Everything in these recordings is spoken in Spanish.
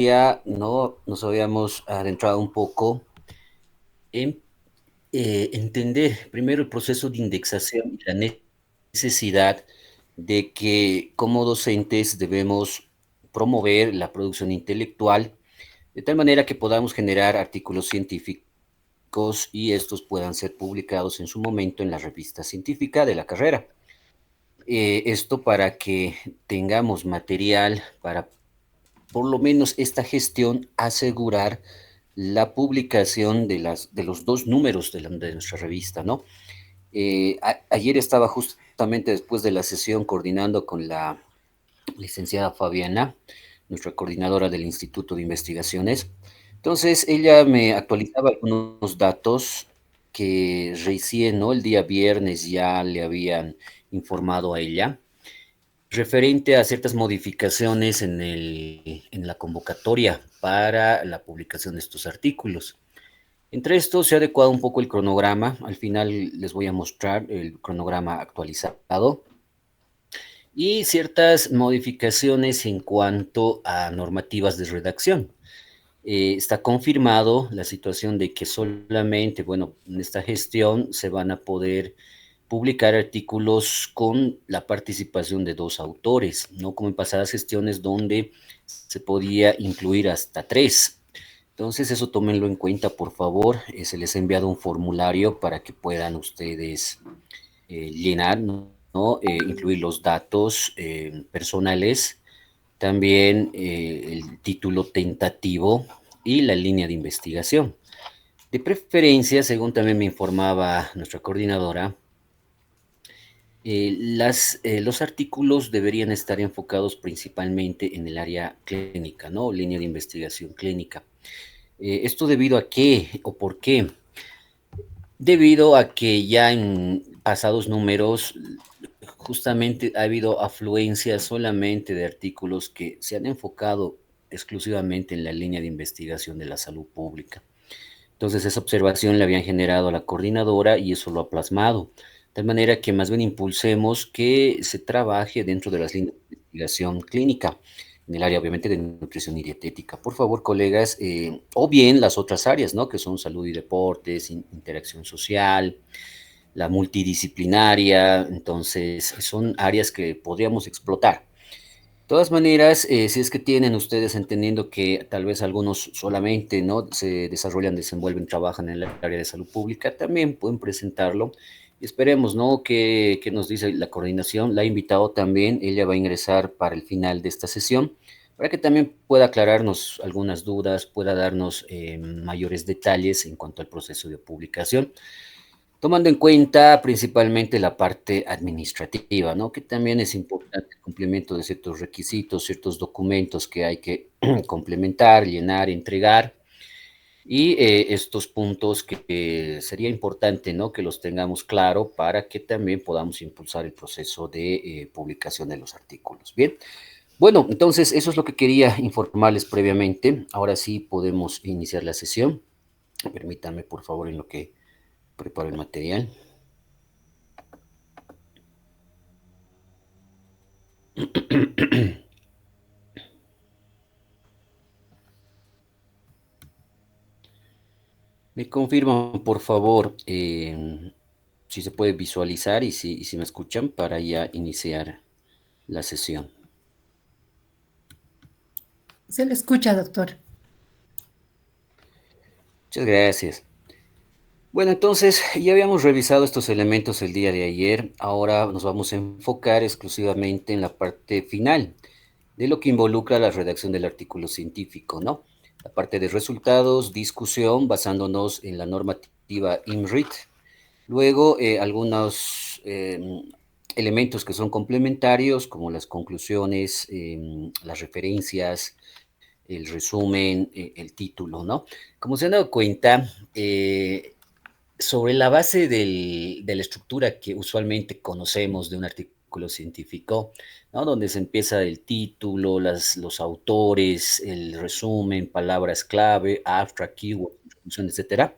Ya no nos habíamos adentrado un poco en entender primero el proceso de indexación y la necesidad de que como docentes debemos promover la producción intelectual de tal manera que podamos generar artículos científicos y estos puedan ser publicados en su momento en la revista científica de la carrera. Esto para que tengamos material para por lo menos esta gestión asegurar la publicación de los dos números de nuestra revista, ¿no? Ayer estaba justamente después de la sesión coordinando con la licenciada Fabiana, nuestra coordinadora del Instituto de Investigaciones. Entonces, ella me actualizaba algunos datos que recién, ¿no? El día viernes ya le habían informado a ella referente a ciertas modificaciones en la convocatoria para la publicación de estos artículos. Entre estos se ha adecuado un poco el cronograma. Al final les voy a mostrar el cronograma actualizado y ciertas modificaciones en cuanto a normativas de redacción. Está confirmado la situación de que solamente, bueno, en esta gestión se van a poder publicar artículos con la participación de dos autores, no como en pasadas gestiones donde se podía incluir hasta tres. Entonces, eso tómenlo en cuenta, por favor. Se les ha enviado un formulario para que puedan ustedes llenar, ¿no? Incluir los datos personales, también el título tentativo y la línea de investigación. De preferencia, según también me informaba nuestra coordinadora, los artículos deberían estar enfocados principalmente en el área clínica, ¿no? Línea de investigación clínica. ¿Esto debido a qué o por qué? Debido a que ya en pasados números justamente ha habido afluencia solamente de artículos que se han enfocado exclusivamente en la línea de investigación de la salud pública. Entonces esa observación la habían generado a la coordinadora y eso lo ha plasmado. De tal manera que más bien impulsemos que se trabaje dentro de las líneas de investigación clínica, en el área obviamente de nutrición y dietética. Por favor, colegas, o bien las otras áreas, ¿no? Que son salud y deportes, interacción social, la multidisciplinaria. Entonces, son áreas que podríamos explotar. De todas maneras, si es que tienen ustedes entendiendo que tal vez algunos solamente no se desarrollan, desenvuelven, trabajan en el área de salud pública, también pueden presentarlo. Y esperemos, ¿no? Que nos dice la coordinación. La ha invitado también, ella va a ingresar para el final de esta sesión, para que también pueda aclararnos algunas dudas, pueda darnos mayores detalles en cuanto al proceso de publicación tomando en cuenta principalmente la parte administrativa, ¿no? Que también es importante el cumplimiento de ciertos requisitos, ciertos documentos que hay que complementar, llenar, entregar, y estos puntos que sería importante, ¿no? Que los tengamos claro para que también podamos impulsar el proceso de publicación de los artículos. Bien, bueno, entonces eso es lo que quería informarles previamente. Ahora sí podemos iniciar la sesión. Permítanme, por favor, en lo que preparo el material. Me confirman, por favor, si se puede visualizar y si me escuchan para ya iniciar la sesión. Se le escucha, doctor. Muchas gracias. Bueno, entonces ya habíamos revisado estos elementos el día de ayer. Ahora nos vamos a enfocar exclusivamente en la parte final de lo que involucra la redacción del artículo científico, ¿no? La parte de resultados, discusión, basándonos en la normativa IMRIT. Luego, algunos elementos que son complementarios, como las conclusiones, las referencias, el resumen, el título, ¿no? Como se han dado cuenta, sobre la base de la estructura que usualmente conocemos de un artículo científico, ¿no? Donde se empieza el título, los autores, el resumen, palabras clave, abstract, keyword, introducción, etcétera.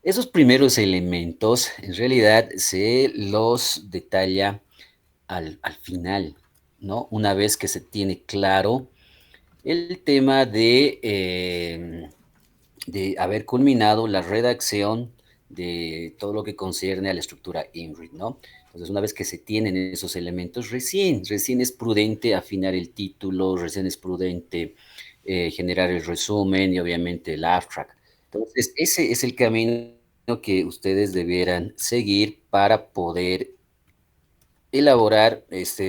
Esos primeros elementos en realidad se los detalla al final, ¿no? Una vez que se tiene claro el tema de haber culminado la redacción de todo lo que concierne a la estructura INRIT, ¿no? Entonces, una vez que se tienen esos elementos, recién es prudente afinar el título, recién es prudente generar el resumen y obviamente el abstract. Entonces, ese es el camino que ustedes debieran seguir para poder elaborar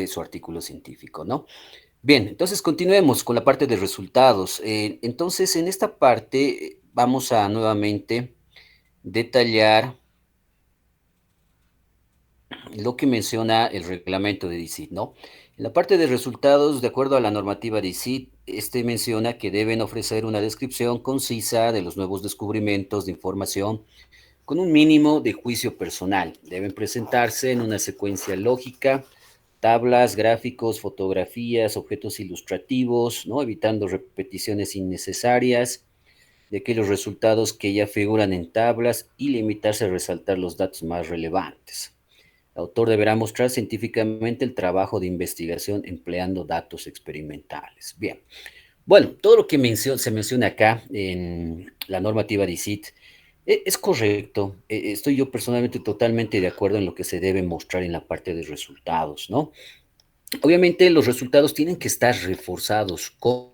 su artículo científico, ¿no? Bien, entonces continuemos con la parte de resultados. Entonces, en esta parte vamos a nuevamente detallar lo que menciona el reglamento de DICIT, ¿no? En la parte de resultados, de acuerdo a la normativa DICIT, este menciona que deben ofrecer una descripción concisa de los nuevos descubrimientos de información con un mínimo de juicio personal. Deben presentarse en una secuencia lógica, tablas, gráficos, fotografías, objetos ilustrativos, ¿no? Evitando repeticiones innecesarias de aquellos resultados que ya figuran en tablas y limitarse a resaltar los datos más relevantes. El autor deberá mostrar científicamente el trabajo de investigación empleando datos experimentales. Bien, bueno, todo lo que se menciona acá en la normativa DICIT es correcto. Estoy yo personalmente totalmente de acuerdo en lo que se debe mostrar en la parte de resultados, ¿no? Obviamente los resultados tienen que estar reforzados con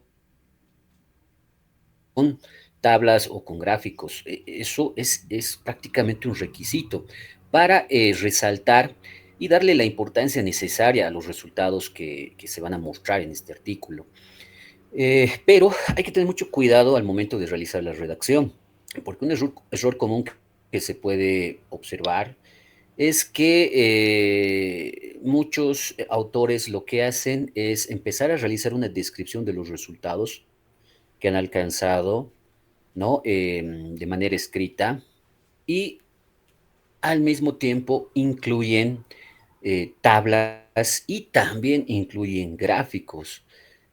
tablas o con gráficos. Eso es prácticamente un requisito para resaltar y darle la importancia necesaria a los resultados que se van a mostrar en este artículo. Pero hay que tener mucho cuidado al momento de realizar la redacción, porque un error común que se puede observar es que muchos autores lo que hacen es empezar a realizar una descripción de los resultados que han alcanzado, ¿no? De manera escrita y al mismo tiempo incluyen tablas y también incluyen gráficos.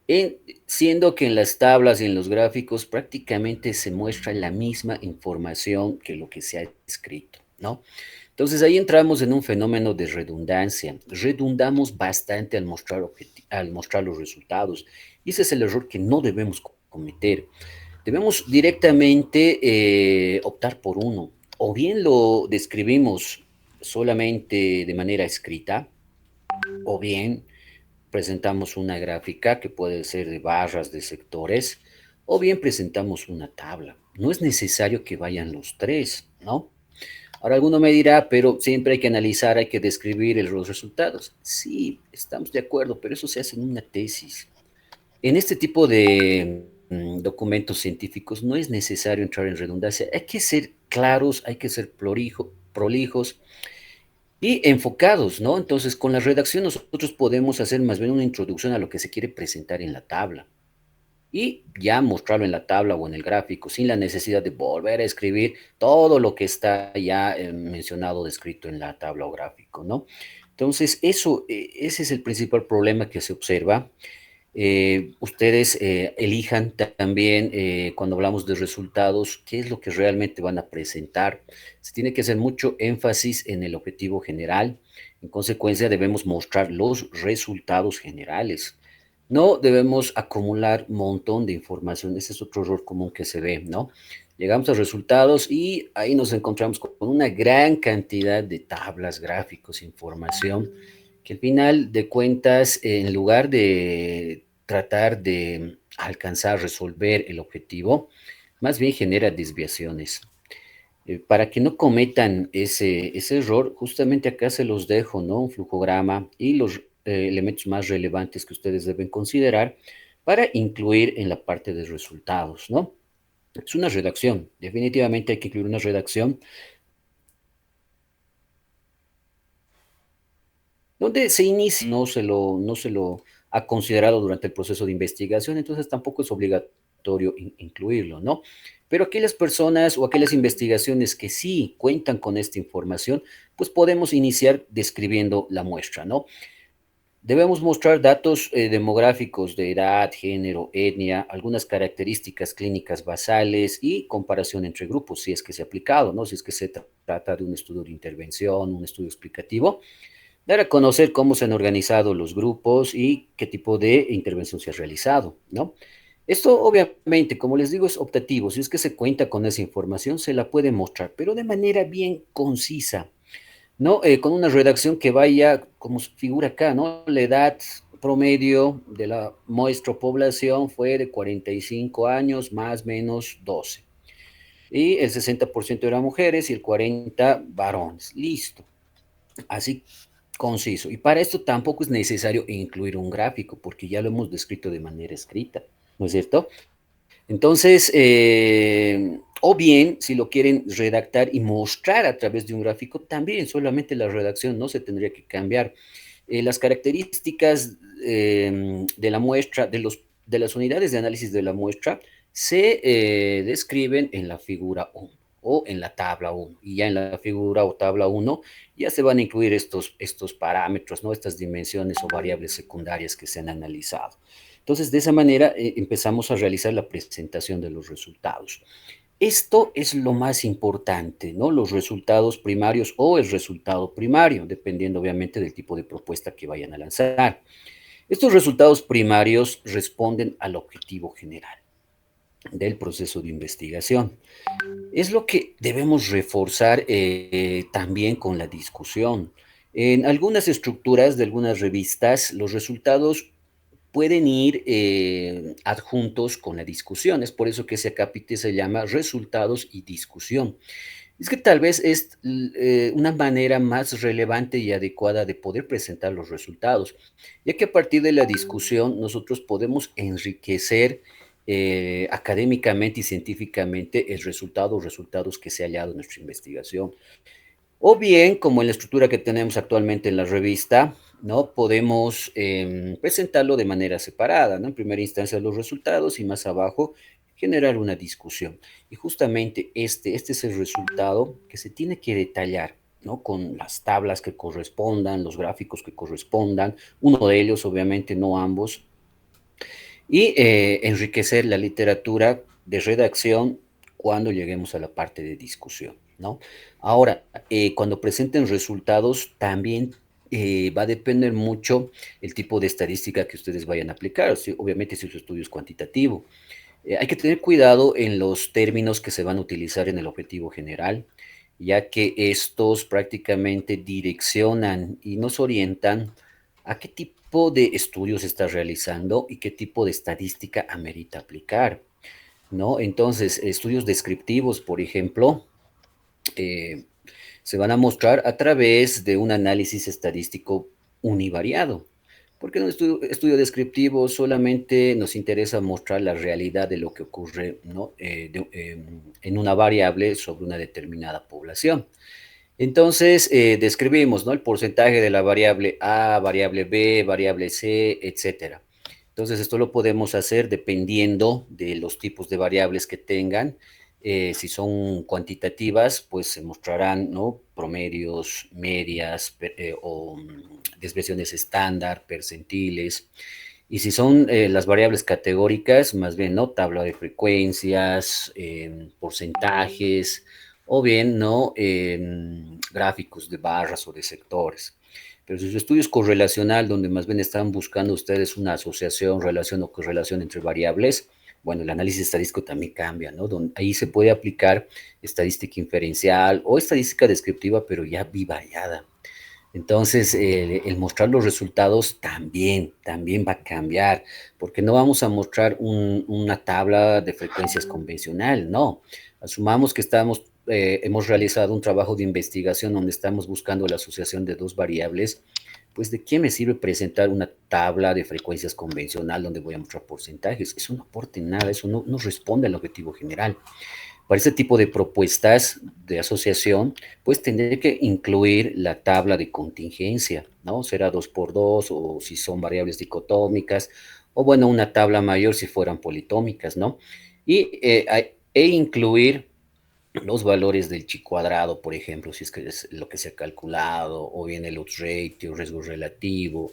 En- Siendo que en las tablas y en los gráficos prácticamente se muestra la misma información que lo que se ha escrito, ¿no? Entonces ahí entramos en un fenómeno de redundancia. Redundamos bastante al mostrar los resultados. Y ese es el error que no debemos cometer. Debemos directamente optar por uno. O bien lo describimos solamente de manera escrita, o bien presentamos una gráfica que puede ser de barras, de sectores, o bien presentamos una tabla. No es necesario que vayan los tres, ¿no? Ahora alguno me dirá, pero siempre hay que analizar, hay que describir los resultados. Sí, estamos de acuerdo, pero eso se hace en una tesis. En este tipo de documentos científicos no es necesario entrar en redundancia. Hay que ser claros, hay que ser prolijos y enfocados, ¿no? Entonces, con la redacción nosotros podemos hacer más bien una introducción a lo que se quiere presentar en la tabla y ya mostrarlo en la tabla o en el gráfico sin la necesidad de volver a escribir todo lo que está ya mencionado, descrito en la tabla o gráfico, ¿no? Entonces, ese es el principal problema que se observa. Ustedes elijan también cuando hablamos de resultados, qué es lo que realmente van a presentar. Se tiene que hacer mucho énfasis en el objetivo general. En consecuencia, debemos mostrar los resultados generales. No debemos acumular un montón de información. Ese es otro error común que se ve, ¿no? Llegamos a resultados y ahí nos encontramos con una gran cantidad de tablas, gráficos, información que al final de cuentas, en lugar de tratar de alcanzar, resolver el objetivo, más bien genera desviaciones. Para que no cometan ese error, justamente acá se los dejo, ¿no? Un flujograma y los elementos más relevantes que ustedes deben considerar para incluir en la parte de resultados, ¿no? Es una redacción, definitivamente hay que incluir una redacción donde se inicia, no se lo ha considerado durante el proceso de investigación, entonces tampoco es obligatorio incluirlo, ¿no? Pero aquellas personas o aquellas investigaciones que sí cuentan con esta información, pues podemos iniciar describiendo la muestra, ¿no? Debemos mostrar datos demográficos de edad, género, etnia, algunas características clínicas basales y comparación entre grupos, si es que se ha aplicado, ¿no? Si es que se trata de un estudio de intervención, un estudio explicativo, dar a conocer cómo se han organizado los grupos y qué tipo de intervención se ha realizado, ¿no? Esto obviamente, como les digo, es optativo. Si es que se cuenta con esa información, se la puede mostrar, pero de manera bien concisa, ¿no? Con una redacción que vaya, como figura acá, ¿no? La edad promedio de la nuestra población fue de 45 años, más o menos 12. Y el 60% eran mujeres y el 40% varones. Listo. Así conciso. Y para esto tampoco es necesario incluir un gráfico, porque ya lo hemos descrito de manera escrita, ¿no es cierto? Entonces, o bien, si lo quieren redactar y mostrar a través de un gráfico, también solamente la redacción no se tendría que cambiar. Las características de la muestra, de las unidades de análisis de la muestra, se describen en la figura 1 o en la tabla 1. Y ya en la figura o tabla 1 ya se van a incluir estos parámetros, ¿no? Estas dimensiones o variables secundarias que se han analizado. Entonces, de esa manera empezamos a realizar la presentación de los resultados. Esto es lo más importante, ¿no? Los resultados primarios o el resultado primario, dependiendo obviamente del tipo de propuesta que vayan a lanzar. Estos resultados primarios responden al objetivo general del proceso de investigación. Es lo que debemos reforzar también con la discusión. En algunas estructuras de algunas revistas, los resultados pueden ir adjuntos con la discusión. Es por eso que ese capítulo se llama resultados y discusión. Es que tal vez es una manera más relevante y adecuada de poder presentar los resultados, ya que a partir de la discusión nosotros podemos enriquecer académicamente y científicamente el resultado o resultados que se ha hallado en nuestra investigación. O bien, como en la estructura que tenemos actualmente en la revista, ¿no? Podemos presentarlo de manera separada, ¿no? En primera instancia los resultados y más abajo generar una discusión. Y justamente este es el resultado que se tiene que detallar, ¿no? Con las tablas que correspondan, los gráficos que correspondan, uno de ellos, obviamente, no ambos, y enriquecer la literatura de redacción cuando lleguemos a la parte de discusión, ¿no? Ahora, cuando presenten resultados, también va a depender mucho el tipo de estadística que ustedes vayan a aplicar. ¿Sí? Obviamente, si su estudio es cuantitativo, hay que tener cuidado en los términos que se van a utilizar en el objetivo general, ya que estos prácticamente direccionan y nos orientan a qué tipo de estudios se está realizando y qué tipo de estadística amerita aplicar, ¿no? Entonces, estudios descriptivos, por ejemplo, eh, se van a mostrar a través de un análisis estadístico univariado. Porque en un estudio descriptivo solamente nos interesa mostrar la realidad de lo que ocurre, ¿no? En una variable sobre una determinada población. Entonces, describimos, ¿no? El porcentaje de la variable A, variable B, variable C, etcétera. Entonces, esto lo podemos hacer dependiendo de los tipos de variables que tengan. Si son cuantitativas, pues se mostrarán, ¿no? Promedios, medias o desviaciones estándar, percentiles. Y si son las variables categóricas, más bien, ¿no? Tabla de frecuencias, porcentajes, o bien, ¿no? Gráficos de barras o de sectores. Pero si su estudio es correlacional, donde más bien están buscando ustedes una asociación, relación o correlación entre variables, bueno, el análisis estadístico también cambia, ¿no? Donde ahí se puede aplicar estadística inferencial o estadística descriptiva, pero ya bivariada. Entonces, el mostrar los resultados también va a cambiar, porque no vamos a mostrar una tabla de frecuencias convencional, no. Asumamos que hemos realizado un trabajo de investigación donde estamos buscando la asociación de dos variables, pues ¿de qué me sirve presentar una tabla de frecuencias convencional donde voy a mostrar porcentajes? Eso no aporta en nada, eso no responde al objetivo general. Para este tipo de propuestas de asociación, pues tendré que incluir la tabla de contingencia, ¿no? Será 2 por 2 o si son variables dicotómicas, o bueno, una tabla mayor si fueran politómicas, ¿no? Y incluir los valores del chi cuadrado, por ejemplo, si es que es lo que se ha calculado, o bien el odds ratio, riesgo relativo,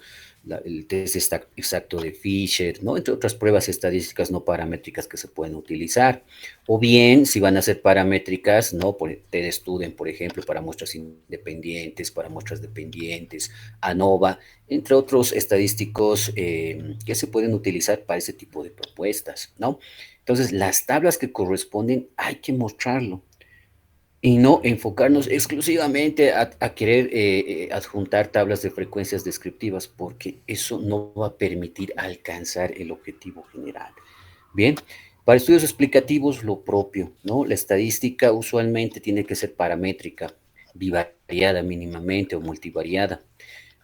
el test exacto de Fisher, ¿no? Entre otras pruebas estadísticas no paramétricas que se pueden utilizar. O bien, si van a ser paramétricas, ¿no? Test Student, por ejemplo, para muestras independientes, para muestras dependientes, ANOVA, entre otros estadísticos que se pueden utilizar para ese tipo de propuestas, ¿no? Entonces, las tablas que corresponden hay que mostrarlo y no enfocarnos exclusivamente a querer adjuntar tablas de frecuencias descriptivas, porque eso no va a permitir alcanzar el objetivo general. Bien, para estudios explicativos lo propio, ¿no? La estadística usualmente tiene que ser paramétrica, bivariada mínimamente o multivariada.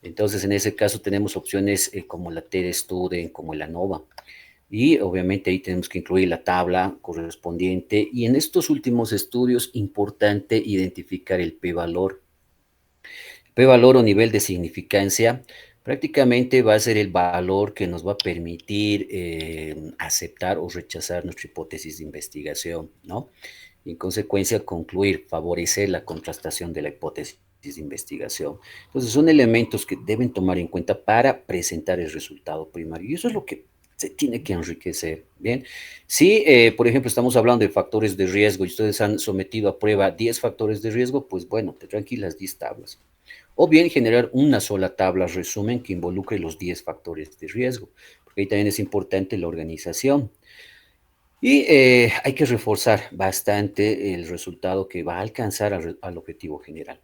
Entonces, en ese caso tenemos opciones como la TDStudent, como la ANOVA. Y obviamente ahí tenemos que incluir la tabla correspondiente. Y en estos últimos estudios, importante identificar el p-valor. P-valor o nivel de significancia prácticamente va a ser el valor que nos va a permitir aceptar o rechazar nuestra hipótesis de investigación, ¿no? Y en consecuencia concluir, favorecer la contrastación de la hipótesis de investigación. Entonces son elementos que deben tomar en cuenta para presentar el resultado primario. Y eso es lo que se tiene que enriquecer, ¿bien? Si, por ejemplo, estamos hablando de factores de riesgo y ustedes han sometido a prueba 10 factores de riesgo, pues bueno, tendrán aquí las 10 tablas. O bien generar una sola tabla resumen que involucre los 10 factores de riesgo, porque ahí también es importante la organización. Y hay que reforzar bastante el resultado que va a alcanzar al objetivo general.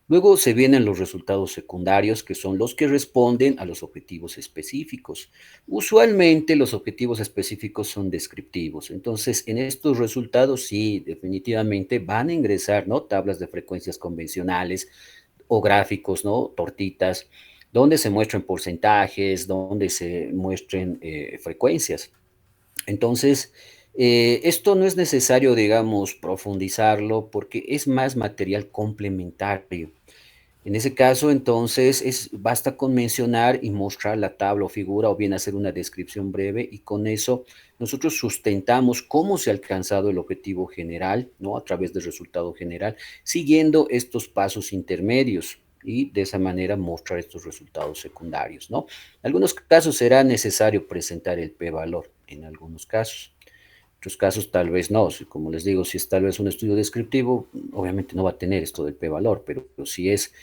Luego se vienen los resultados secundarios, que son los que responden a los objetivos específicos. Usualmente los objetivos específicos son descriptivos. Entonces, en estos resultados sí, definitivamente van a ingresar, ¿no? Tablas de frecuencias convencionales o gráficos, ¿no? Tortitas, donde se muestren porcentajes, donde se muestren frecuencias. Entonces, esto no es necesario, digamos, profundizarlo porque es más material complementario. En ese caso, entonces, basta con mencionar y mostrar la tabla o figura o bien hacer una descripción breve y con eso nosotros sustentamos cómo se ha alcanzado el objetivo general, ¿no? A través del resultado general, siguiendo estos pasos intermedios y de esa manera mostrar estos resultados secundarios, ¿no? En algunos casos será necesario presentar el p-valor, en algunos casos. Otros casos tal vez no, como les digo, si es tal vez un estudio descriptivo, obviamente no va a tener esto del p-valor, pero si es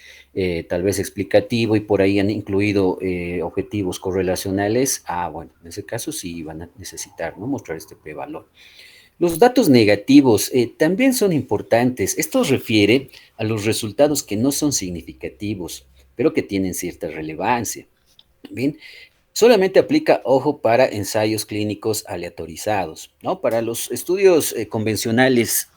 tal vez explicativo y por ahí han incluido objetivos correlacionales, bueno, en ese caso sí van a necesitar, ¿no? Mostrar este p-valor. Los datos negativos también son importantes. Esto refiere a los resultados que no son significativos, pero que tienen cierta relevancia. Bien, solamente aplica, ojo, para ensayos clínicos aleatorizados, ¿no? Para los estudios convencionales,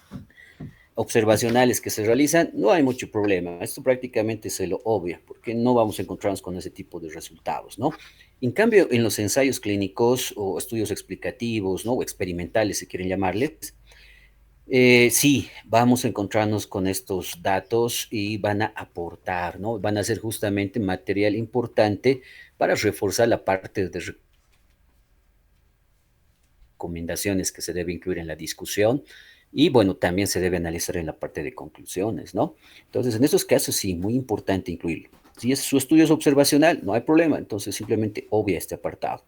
observacionales que se realizan, no hay mucho problema. Esto prácticamente se lo obvia, porque no vamos a encontrarnos con ese tipo de resultados, ¿no? En cambio, en los ensayos clínicos o estudios explicativos, ¿no? O experimentales, si quieren llamarles, sí, vamos a encontrarnos con estos datos y van a aportar, ¿no? Van a ser justamente material importante para reforzar la parte de recomendaciones que se debe incluir en la discusión y bueno, también se debe analizar en la parte de conclusiones, ¿no? Entonces, en estos casos sí, muy importante incluirlo. Si es su estudio es observacional, no hay problema, entonces simplemente obvia este apartado.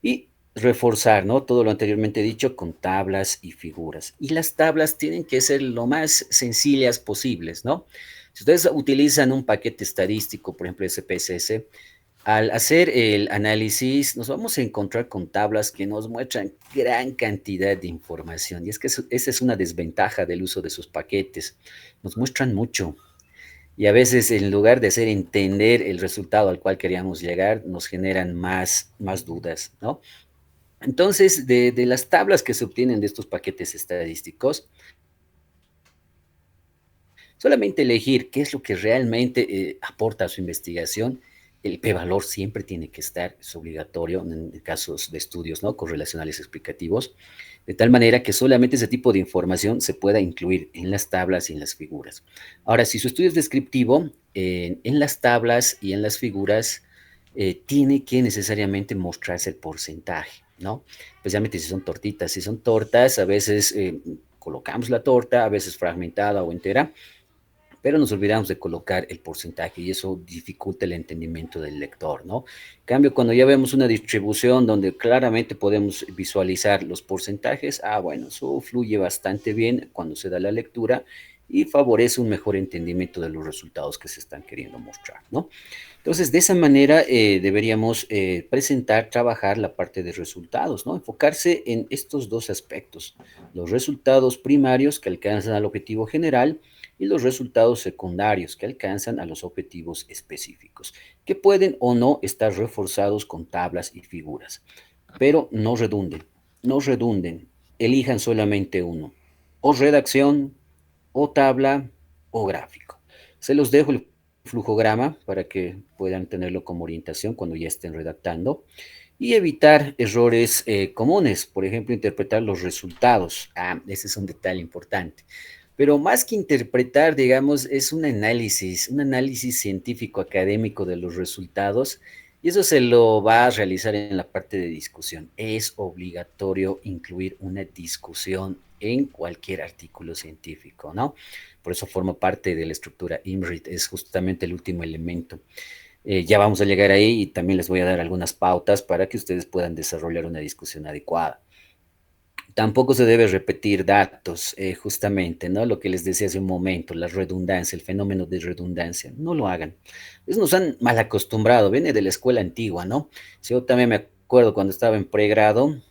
Y reforzar, ¿no? Todo lo anteriormente dicho con tablas y figuras. Y las tablas tienen que ser lo más sencillas posibles, ¿no? Si ustedes utilizan un paquete estadístico, por ejemplo, SPSS, al hacer el análisis, nos vamos a encontrar con tablas que nos muestran gran cantidad de información. Y es que esa es una desventaja del uso de sus paquetes. Nos muestran mucho. Y a veces, en lugar de hacer entender el resultado al cual queríamos llegar, nos generan más dudas, ¿no? Entonces, de las tablas que se obtienen de estos paquetes estadísticos, solamente elegir qué es lo que realmente aporta a su investigación. El p-valor siempre tiene que estar, es obligatorio en casos de estudios, ¿no? Correlacionales explicativos, de tal manera que solamente ese tipo de información se pueda incluir en las tablas y en las figuras. Ahora, si su estudio es descriptivo, en las tablas y en las figuras tiene que necesariamente mostrarse el porcentaje, ¿no? Especialmente si son tortitas. Si son tortas, a veces colocamos la torta, a veces fragmentada o entera, pero nos olvidamos de colocar el porcentaje y eso dificulta el entendimiento del lector, ¿no? En cambio, cuando ya vemos una distribución donde claramente podemos visualizar los porcentajes, bueno, eso fluye bastante bien cuando se da la lectura y favorece un mejor entendimiento de los resultados que se están queriendo mostrar, ¿no? Entonces, de esa manera deberíamos presentar, trabajar la parte de resultados, ¿no? Enfocarse en estos dos aspectos, los resultados primarios que alcanzan al objetivo general y los resultados secundarios que alcanzan a los objetivos específicos, que pueden o no estar reforzados con tablas y figuras, pero no redunden, elijan solamente uno, o redacción, o tabla, o gráfico. Se los dejo el flujograma para que puedan tenerlo como orientación cuando ya estén redactando y evitar errores comunes, por ejemplo, interpretar los resultados. Ese es un detalle importante. Pero más que interpretar, digamos, es un análisis científico académico de los resultados y eso se lo va a realizar en la parte de discusión. Es obligatorio incluir una discusión en cualquier artículo científico, ¿no? Por eso forma parte de la estructura IMRIT, es justamente el último elemento. Ya vamos a llegar ahí y también les voy a dar algunas pautas para que ustedes puedan desarrollar una discusión adecuada. Tampoco se debe repetir datos, justamente, ¿no? Lo que les decía hace un momento, la redundancia, el fenómeno de redundancia, no lo hagan. Eso nos han mal acostumbrado, viene de la escuela antigua, ¿no? Sí, yo también me acuerdo cuando estaba en pregrado,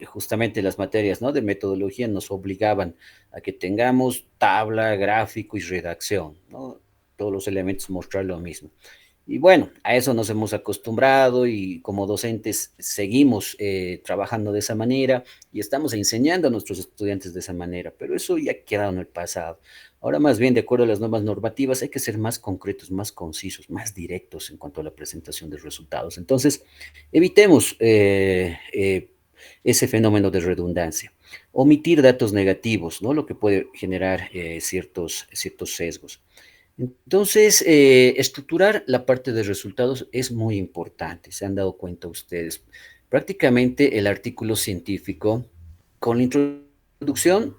justamente las materias, ¿no? De metodología nos obligaban a que tengamos tabla, gráfico y redacción, ¿no? Todos los elementos mostrar lo mismo. Y bueno, a eso nos hemos acostumbrado y como docentes seguimos trabajando de esa manera y estamos enseñando a nuestros estudiantes de esa manera, pero eso ya ha quedado en el pasado. Ahora más bien, de acuerdo a las nuevas normativas, hay que ser más concretos, más concisos, más directos en cuanto a la presentación de resultados. Entonces, evitemos ese fenómeno de redundancia. Omitir datos negativos, ¿no? Lo que puede generar ciertos sesgos. Entonces, estructurar la parte de resultados es muy importante, se han dado cuenta ustedes. Prácticamente el artículo científico, con la introducción,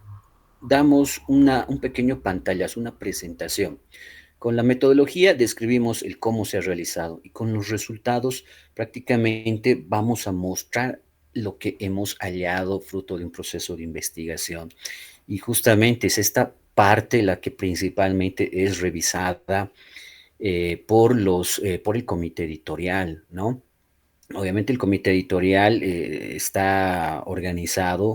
damos un pequeño pantallazo, una presentación. Con la metodología describimos el cómo se ha realizado y con los resultados prácticamente vamos a mostrar lo que hemos hallado fruto de un proceso de investigación. Y justamente es esta parte la que principalmente es revisada por el comité editorial, ¿no? Obviamente el comité editorial está organizado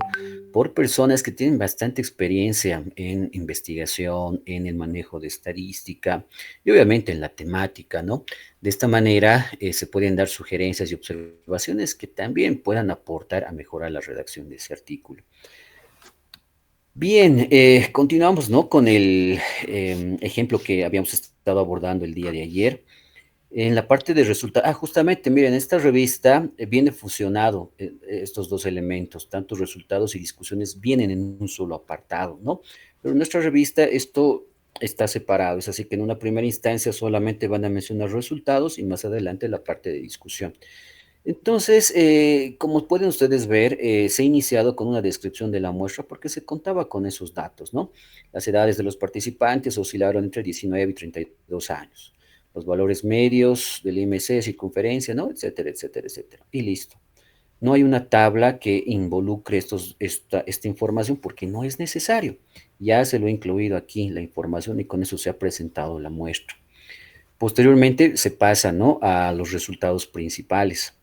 por personas que tienen bastante experiencia en investigación, en el manejo de estadística y obviamente en la temática, ¿no? De esta manera se pueden dar sugerencias y observaciones que también puedan aportar a mejorar la redacción de ese artículo. Bien, continuamos, ¿no? Con el ejemplo que habíamos estado abordando el día de ayer. En la parte de resultados, justamente, miren, esta revista viene fusionado estos dos elementos, tanto resultados y discusiones vienen en un solo apartado, ¿no? Pero en nuestra revista esto está separado, es así que en una primera instancia solamente van a mencionar resultados y más adelante la parte de discusión. Entonces, como pueden ustedes ver, se ha iniciado con una descripción de la muestra porque se contaba con esos datos, ¿no? Las edades de los participantes oscilaron entre 19 y 32 años. Los valores medios del IMC, circunferencia, ¿no? Etcétera, etcétera, etcétera. Y listo. No hay una tabla que involucre esta información porque no es necesario. Ya se lo he incluido aquí, la información, y con eso se ha presentado la muestra. Posteriormente se pasa, ¿no? A los resultados principales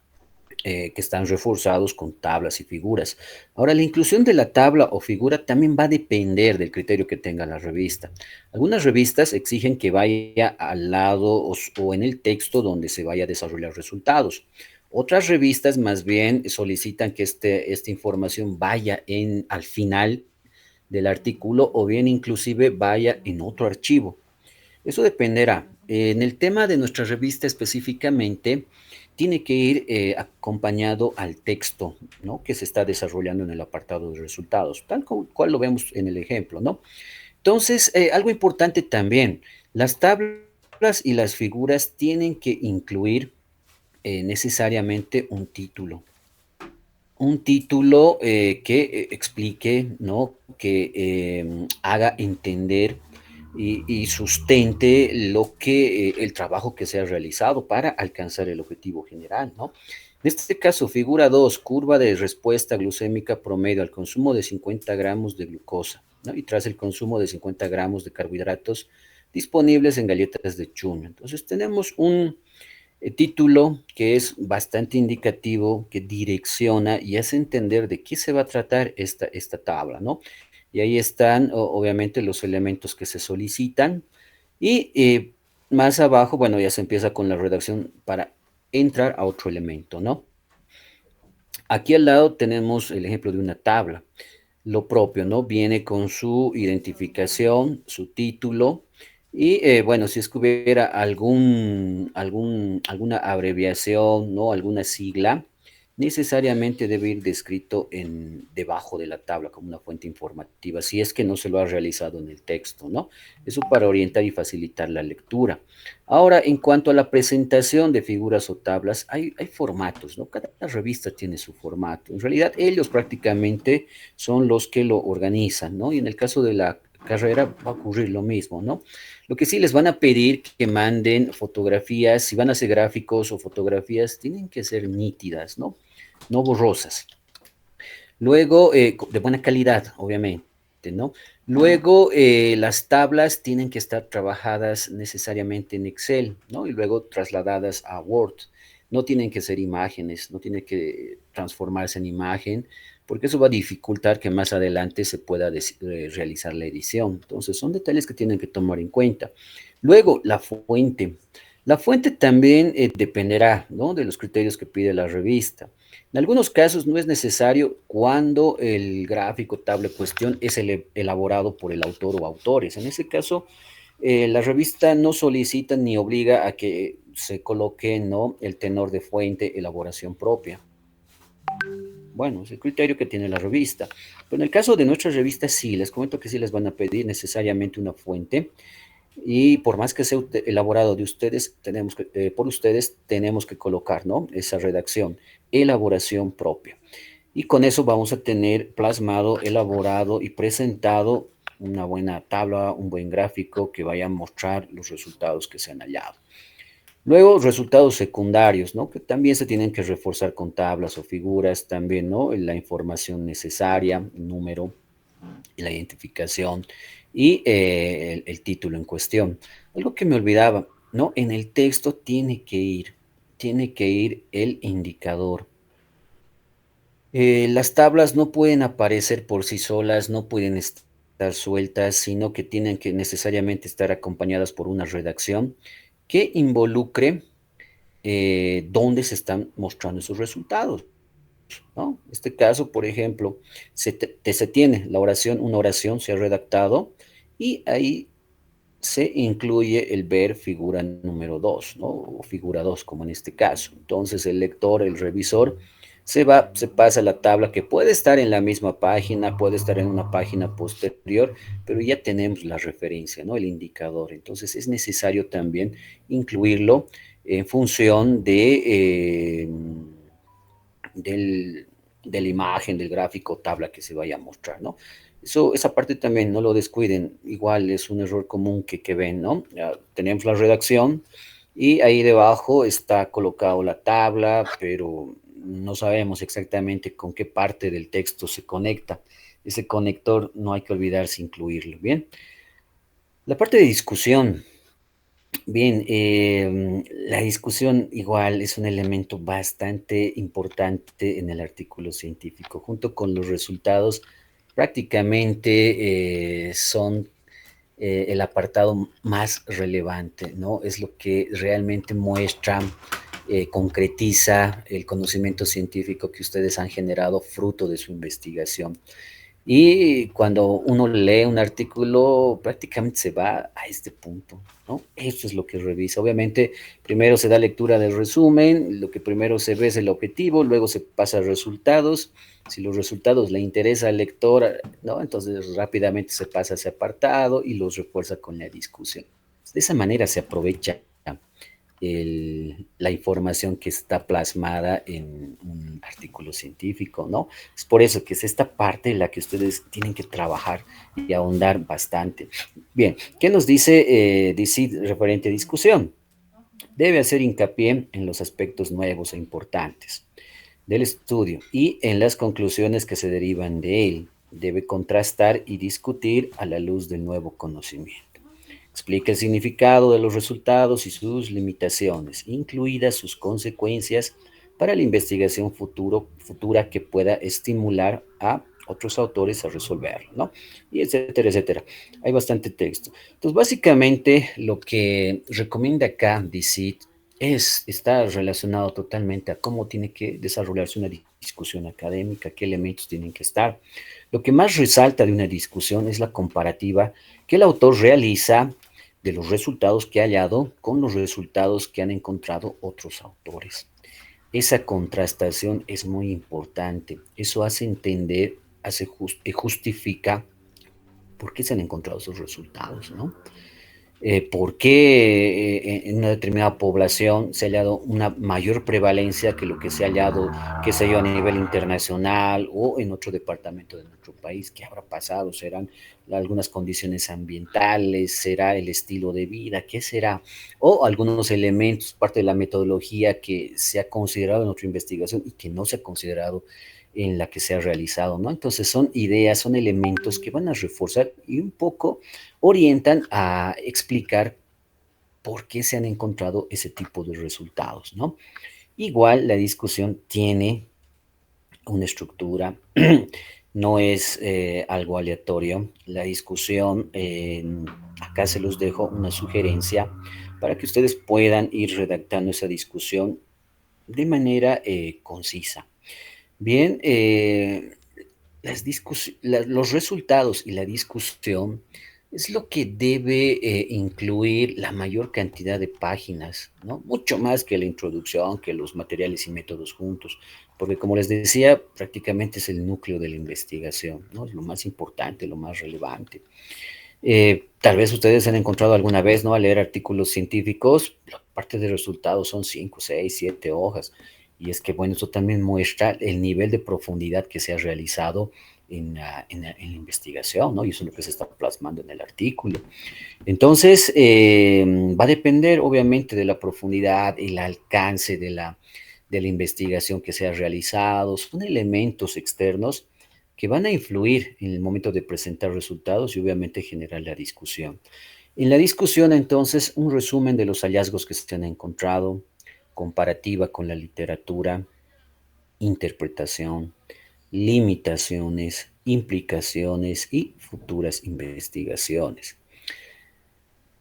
que están reforzados con tablas y figuras. Ahora, la inclusión de la tabla o figura también va a depender del criterio que tenga la revista. Algunas revistas exigen que vaya al lado o en el texto donde se vaya a desarrollar resultados. Otras revistas más bien solicitan que esta información vaya al final del artículo o bien inclusive vaya en otro archivo. Eso dependerá. En el tema de nuestra revista específicamente, tiene que ir acompañado al texto, ¿no? Que se está desarrollando en el apartado de resultados, tal cual lo vemos en el ejemplo, ¿no? Entonces, algo importante también, las tablas y las figuras tienen que incluir necesariamente un título que explique, ¿no? Que haga entender y sustente el trabajo que se ha realizado para alcanzar el objetivo general, ¿no? En este caso, figura 2, curva de respuesta glucémica promedio al consumo de 50 gramos de glucosa, ¿no? Y tras el consumo de 50 gramos de carbohidratos disponibles en galletas de chuño. Entonces, tenemos un título que es bastante indicativo, que direcciona y hace entender de qué se va a tratar esta tabla, ¿no? Y ahí están, obviamente, los elementos que se solicitan. Y más abajo, bueno, ya se empieza con la redacción para entrar a otro elemento, ¿no? Aquí al lado tenemos el ejemplo de una tabla. Lo propio, ¿no? Viene con su identificación, su título y, bueno, si es que hubiera alguna abreviación, ¿no? Alguna sigla, necesariamente debe ir descrito debajo de la tabla como una fuente informativa, si es que no se lo ha realizado en el texto, ¿no? Eso para orientar y facilitar la lectura. Ahora, en cuanto a la presentación de figuras o tablas, hay formatos, ¿no? Cada revista tiene su formato. En realidad, ellos prácticamente son los que lo organizan, ¿no? Y en el caso de la carrera va a ocurrir lo mismo, ¿no? Lo que sí les van a pedir que manden fotografías, si van a hacer gráficos o fotografías, tienen que ser nítidas, ¿no? No borrosas. Luego, de buena calidad, obviamente, ¿no? Luego, las tablas tienen que estar trabajadas necesariamente en Excel, ¿no? Y luego trasladadas a Word. No tienen que ser imágenes, no tienen que transformarse en imagen, porque eso va a dificultar que más adelante se pueda realizar la edición. Entonces, son detalles que tienen que tomar en cuenta. Luego, la fuente. La fuente también dependerá, ¿no? De los criterios que pide la revista. En algunos casos no es necesario cuando el gráfico, tabla, cuestión es elaborado por el autor o autores. En ese caso, la revista no solicita ni obliga a que se coloque, ¿no? El tenor de fuente, elaboración propia. Bueno, es el criterio que tiene la revista. Pero en el caso de nuestra revista, sí, les comento que sí les van a pedir necesariamente una fuente. Y por más que sea elaborado de ustedes, por ustedes, tenemos que colocar, ¿no? Esa redacción, elaboración propia. Y con eso vamos a tener plasmado, elaborado y presentado una buena tabla, un buen gráfico que vaya a mostrar los resultados que se han hallado. Luego, resultados secundarios, ¿no? Que también se tienen que reforzar con tablas o figuras, también, ¿no? La información necesaria, el número, la identificación y el título en cuestión. Algo que me olvidaba, ¿no? En el texto tiene que ir el indicador. Las tablas no pueden aparecer por sí solas, no pueden estar sueltas, sino que tienen que necesariamente estar acompañadas por una redacción que involucre dónde se están mostrando esos resultados, ¿no? En este caso, por ejemplo, se tiene la oración, una oración se ha redactado y ahí se incluye el ver figura número 2, ¿no? O figura 2, como en este caso. Entonces, el lector, el revisor, se pasa la tabla que puede estar en la misma página, puede estar en una página posterior, pero ya tenemos la referencia, ¿no? El indicador. Entonces, es necesario también incluirlo en función de la imagen, del gráfico, tabla que se vaya a mostrar, ¿no? Esa parte también no lo descuiden, igual es un error común que ven, ¿no? Ya tenemos la redacción y ahí debajo está colocado la tabla, pero no sabemos exactamente con qué parte del texto se conecta. Ese conector no hay que olvidarse incluirlo, ¿bien? La parte de discusión. Bien, la discusión igual es un elemento bastante importante en el artículo científico. Junto con los resultados, prácticamente son el apartado más relevante, ¿no? Es lo que realmente muestra, concretiza el conocimiento científico que ustedes han generado fruto de su investigación. Y cuando uno lee un artículo, prácticamente se va a este punto, ¿no? Esto es lo que revisa. Obviamente, primero se da lectura del resumen, lo que primero se ve es el objetivo, luego se pasa a resultados. Si los resultados le interesa al lector, ¿no? Entonces rápidamente se pasa a ese apartado y los refuerza con la discusión. De esa manera se aprovecha la información que está plasmada en un artículo científico, ¿no? Es por eso que es esta parte en la que ustedes tienen que trabajar y ahondar bastante. Bien, ¿qué nos dice DICIT referente a discusión? Debe hacer hincapié en los aspectos nuevos e importantes del estudio y en las conclusiones que se derivan de él. Debe contrastar y discutir a la luz del nuevo conocimiento. Explica el significado de los resultados y sus limitaciones, incluidas sus consecuencias para la investigación futura que pueda estimular a otros autores a resolverlo, ¿no? Y etcétera, etcétera. Hay bastante texto. Entonces, básicamente, lo que recomienda acá DICIT está relacionado totalmente a cómo tiene que desarrollarse una discusión académica, qué elementos tienen que estar. Lo que más resalta de una discusión es la comparativa que el autor realiza de los resultados que ha hallado con los resultados que han encontrado otros autores. Esa contrastación es muy importante. Eso hace entender, justifica por qué se han encontrado esos resultados, ¿no? ¿Por qué en una determinada población se ha hallado una mayor prevalencia que lo que se ha hallado, qué sé yo, a nivel internacional o en otro departamento de nuestro país? ¿Qué habrá pasado? ¿Serán algunas condiciones ambientales? ¿Será el estilo de vida? ¿Qué será? O algunos elementos, parte de la metodología que se ha considerado en nuestra investigación y que no se ha considerado en la que se ha realizado, ¿no? Entonces son ideas, son elementos que van a reforzar y un poco orientan a explicar por qué se han encontrado ese tipo de resultados, ¿no? Igual la discusión tiene una estructura, no es algo aleatorio. La discusión, acá se los dejo una sugerencia para que ustedes puedan ir redactando esa discusión de manera concisa. Bien, los resultados y la discusión es lo que debe incluir la mayor cantidad de páginas, ¿no? Mucho más que la introducción, que los materiales y métodos juntos, porque como les decía, prácticamente es el núcleo de la investigación, ¿no? Es lo más importante, lo más relevante. Tal vez ustedes han encontrado alguna vez, ¿no? Al leer artículos científicos, la parte de resultados son 5, 6, 7 hojas. Y es que, bueno, eso también muestra el nivel de profundidad que se ha realizado en la investigación, ¿no? Y eso es lo que se está plasmando en el artículo. Entonces, va a depender, obviamente, de la profundidad, el alcance de la investigación que se ha realizado. Son elementos externos que van a influir en el momento de presentar resultados y obviamente generar la discusión. En la discusión, entonces, un resumen de los hallazgos que se han encontrado, comparativa con la literatura, interpretación, limitaciones, implicaciones y futuras investigaciones.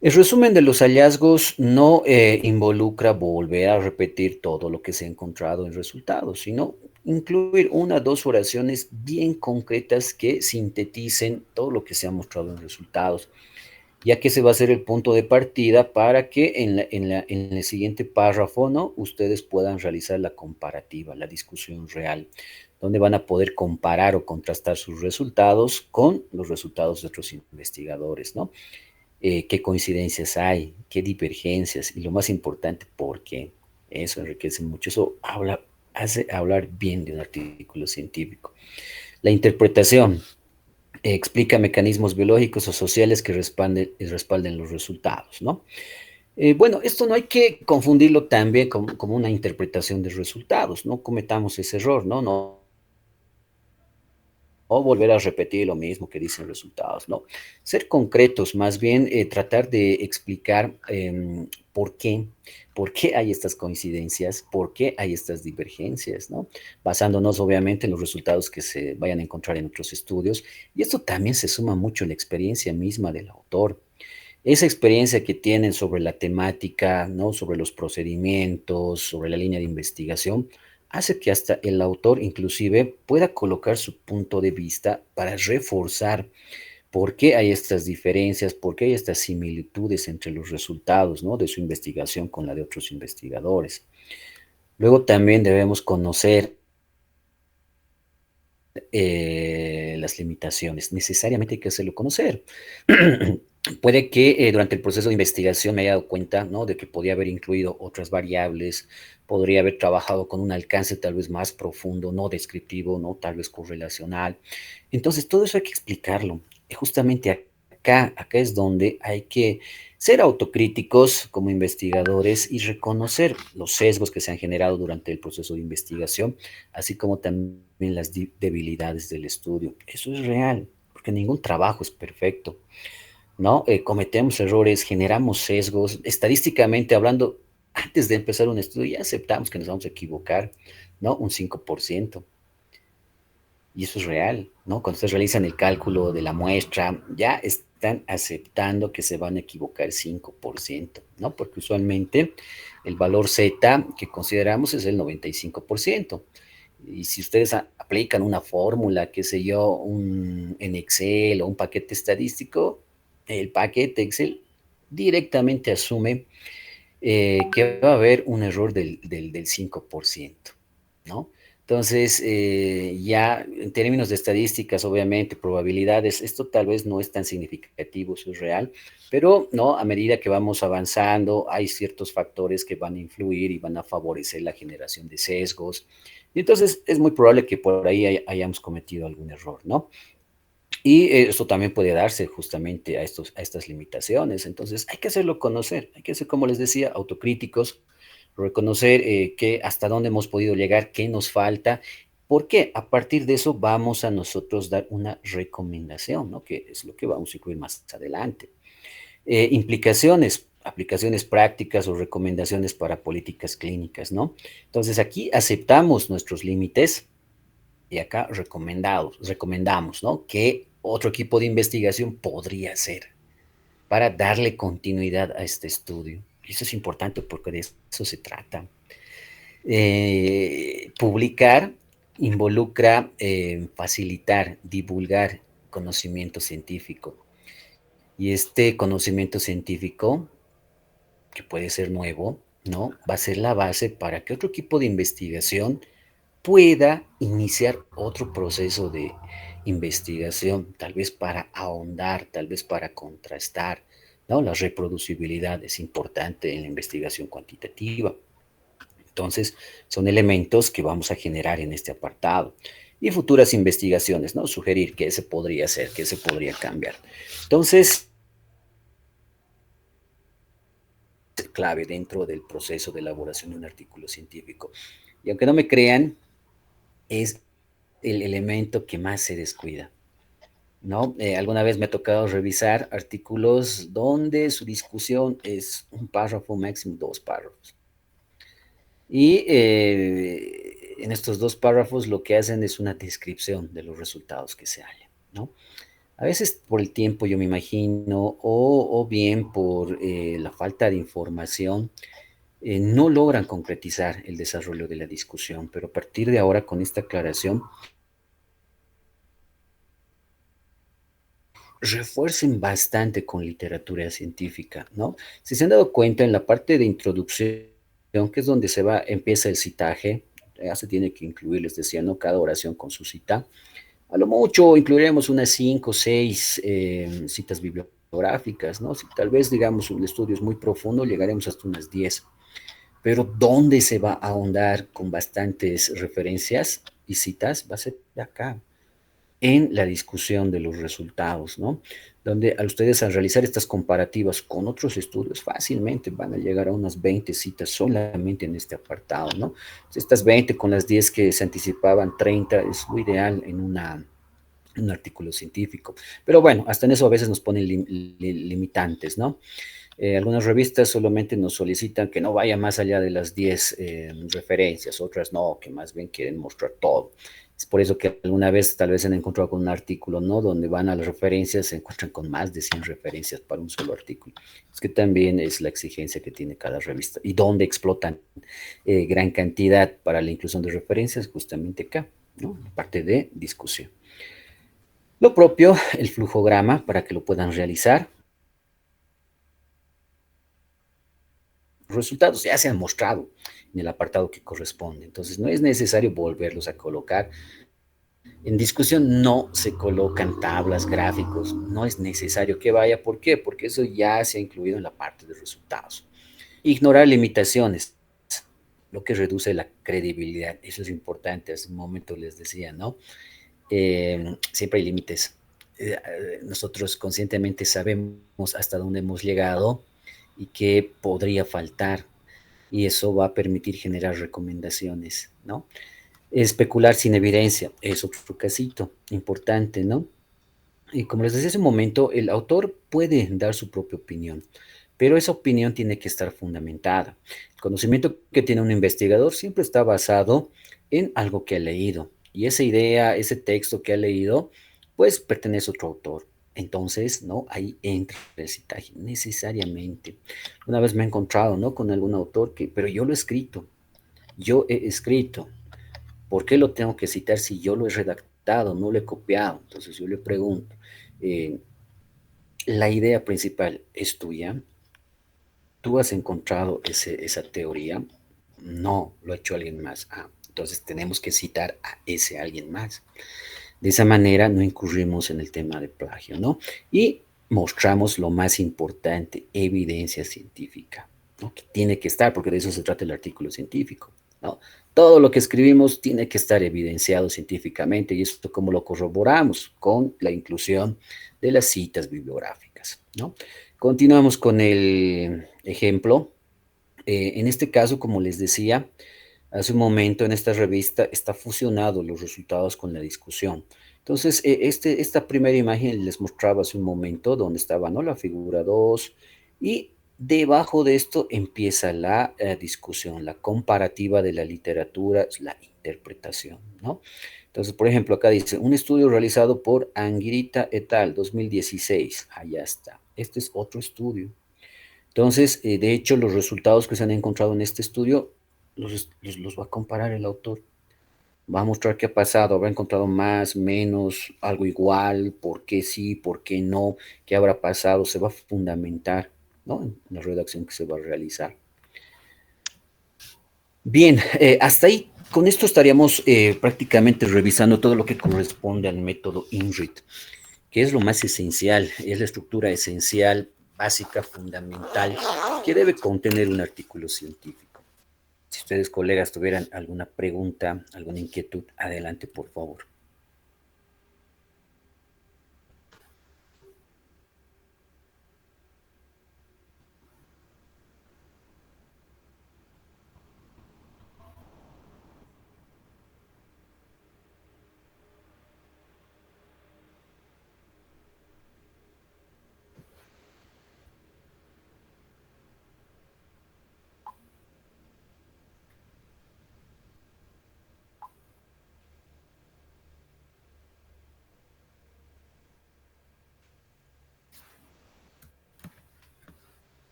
El resumen de los hallazgos no involucra volver a repetir todo lo que se ha encontrado en resultados, sino incluir una o dos oraciones bien concretas que sinteticen todo lo que se ha mostrado en resultados, ya que ese va a ser el punto de partida para que en el siguiente párrafo, ¿no? Ustedes puedan realizar la comparativa, la discusión real, donde van a poder comparar o contrastar sus resultados con los resultados de otros investigadores, ¿no? Qué coincidencias hay, qué divergencias y lo más importante, por qué. Eso enriquece mucho, hace hablar bien de un artículo científico. La interpretación explica mecanismos biológicos o sociales que respalden los resultados, ¿no? Bueno, esto no hay que confundirlo también como una interpretación de resultados, no cometamos ese error, ¿no? No, o volver a repetir lo mismo que dicen resultados, no. Ser concretos, más bien tratar de explicar por qué hay estas coincidencias, por qué hay estas divergencias, ¿no? Basándonos obviamente en los resultados que se vayan a encontrar en otros estudios. Y esto también se suma mucho en la experiencia misma del autor. Esa experiencia que tienen sobre la temática, ¿no? Sobre los procedimientos, sobre la línea de investigación, hace que hasta el autor inclusive pueda colocar su punto de vista para reforzar por qué hay estas diferencias, por qué hay estas similitudes entre los resultados, ¿no? De su investigación con la de otros investigadores. Luego también debemos conocer las limitaciones. Necesariamente hay que hacerlo conocer. Puede que durante el proceso de investigación me haya dado cuenta, ¿no? De que podía haber incluido otras variables, podría haber trabajado con un alcance tal vez más profundo, no descriptivo, no tal vez correlacional. Entonces, todo eso hay que explicarlo. Y justamente acá es donde hay que ser autocríticos como investigadores y reconocer los sesgos que se han generado durante el proceso de investigación, así como también las debilidades del estudio. Eso es real, porque ningún trabajo es perfecto. ¿No? Cometemos errores, generamos sesgos. Estadísticamente hablando, antes de empezar un estudio ya aceptamos que nos vamos a equivocar, ¿no? Un 5%. Y eso es real, ¿no? Cuando ustedes realizan el cálculo de la muestra, ya están aceptando que se van a equivocar 5%, ¿no? Porque usualmente el valor Z que consideramos es el 95%. Y si ustedes aplican una fórmula, qué sé yo, en Excel o un paquete estadístico, el paquete Excel directamente asume que va a haber un error del 5%, ¿no? Entonces, ya en términos de estadísticas, obviamente, probabilidades, esto tal vez no es tan significativo, eso es real, pero no, a medida que vamos avanzando, hay ciertos factores que van a influir y van a favorecer la generación de sesgos. Y entonces, es muy probable que por ahí hayamos cometido algún error, ¿no? Y esto también puede darse justamente a estas limitaciones. Entonces, hay que hacerlo conocer, hay que ser, como les decía, autocríticos, reconocer que hasta dónde hemos podido llegar, qué nos falta, porque a partir de eso vamos a nosotros dar una recomendación, ¿no? Que es lo que vamos a incluir más adelante. Implicaciones, aplicaciones prácticas o recomendaciones para políticas clínicas, ¿no? Entonces, aquí aceptamos nuestros límites y acá recomendamos, ¿no? Que otro equipo de investigación podría hacer para darle continuidad a este estudio. Eso es importante porque de eso se trata. Publicar involucra facilitar, divulgar conocimiento científico. Y este conocimiento científico, que puede ser nuevo, ¿no? Va a ser la base para que otro equipo de investigación pueda iniciar otro proceso de investigación, tal vez para ahondar, tal vez para contrastar, ¿no? La reproducibilidad es importante en la investigación cuantitativa. Entonces, son elementos que vamos a generar en este apartado. Y futuras investigaciones, ¿no? Sugerir qué se podría hacer, qué se podría cambiar. Entonces, clave dentro del proceso de elaboración de un artículo científico. Y aunque no me crean, es el elemento que más se descuida. ¿No? Alguna vez me ha tocado revisar artículos donde su discusión es un párrafo, máximo dos párrafos. Y en estos dos párrafos lo que hacen es una descripción de los resultados que se hallan, ¿no? A veces por el tiempo, yo me imagino, o bien por la falta de información, no logran concretizar el desarrollo de la discusión, pero a partir de ahora, con esta aclaración, refuercen bastante con literatura científica, ¿no? Si se han dado cuenta en la parte de introducción, que es donde empieza el citaje, ya se tiene que incluir, les decía, ¿no? Cada oración con su cita. A lo mucho incluiremos unas 5 o 6 citas bibliográficas, ¿no? Si tal vez, digamos, un estudio es muy profundo, llegaremos hasta unas 10. Pero ¿dónde se va a ahondar con bastantes referencias y citas? Va a ser acá, en la discusión de los resultados, ¿no? Donde a ustedes al realizar estas comparativas con otros estudios fácilmente van a llegar a unas 20 citas solamente en este apartado, ¿no? Estas 20 con las 10 que se anticipaban, 30 es lo ideal en un artículo científico. Pero bueno, hasta en eso a veces nos ponen limitantes, ¿no? Algunas revistas solamente nos solicitan que no vaya más allá de las 10 referencias, otras no, que más bien quieren mostrar todo. Es por eso que alguna vez tal vez se han encontrado con un artículo, ¿no? Donde van a las referencias, se encuentran con más de 100 referencias para un solo artículo. Es que también es la exigencia que tiene cada revista. Y donde explotan gran cantidad para la inclusión de referencias, justamente acá, ¿no? Parte de discusión. Lo propio, el flujograma, para que lo puedan realizar. Los resultados ya se han mostrado en el apartado que corresponde. Entonces, no es necesario volverlos a colocar. En discusión no se colocan tablas, gráficos, no es necesario que vaya. ¿Por qué? Porque eso ya se ha incluido en la parte de resultados. Ignorar limitaciones, lo que reduce la credibilidad, eso es importante, hace un momento les decía, ¿no? Siempre hay límites. Nosotros conscientemente sabemos hasta dónde hemos llegado y qué podría faltar, y eso va a permitir generar recomendaciones, ¿no? Especular sin evidencia es otro casito importante, ¿no? Y como les decía hace un momento, el autor puede dar su propia opinión, pero esa opinión tiene que estar fundamentada. El conocimiento que tiene un investigador siempre está basado en algo que ha leído, y esa idea, ese texto que ha leído, pues pertenece a otro autor. Entonces, ¿no? Ahí entra el citaje, necesariamente. Una vez me he encontrado, ¿no? Con algún autor que, pero yo he escrito, ¿por qué lo tengo que citar si yo lo he redactado, no lo he copiado? Entonces yo le pregunto, eh, la idea principal es tuya, tú has encontrado esa teoría, no lo ha hecho alguien más. Ah, entonces tenemos que citar a ese alguien más. De esa manera no incurrimos en el tema de plagio, ¿no? Y mostramos lo más importante, evidencia científica, ¿no? Que tiene que estar, porque de eso se trata el artículo científico, ¿no? Todo lo que escribimos tiene que estar evidenciado científicamente, y esto como lo corroboramos con la inclusión de las citas bibliográficas, ¿no? Continuamos con el ejemplo. En este caso, como les decía, hace un momento en esta revista está fusionado los resultados con la discusión. Entonces, esta primera imagen les mostraba hace un momento donde estaba, ¿no? La figura 2, y debajo de esto empieza la discusión, la comparativa de la literatura, la interpretación, ¿no? Entonces, por ejemplo, acá dice, un estudio realizado por Anguirita et al. 2016. Allá está. Este es otro estudio. Entonces, de hecho, los resultados que se han encontrado en este estudio los va a comparar el autor. Va a mostrar qué ha pasado, habrá encontrado más, menos, algo igual, por qué sí, por qué no, qué habrá pasado, se va a fundamentar, ¿no? En la redacción que se va a realizar. Bien, hasta ahí, con esto estaríamos prácticamente revisando todo lo que corresponde al método INRIT, que es lo más esencial, es la estructura esencial, básica, fundamental, que debe contener un artículo científico. Si ustedes, colegas, tuvieran alguna pregunta, alguna inquietud, adelante, por favor.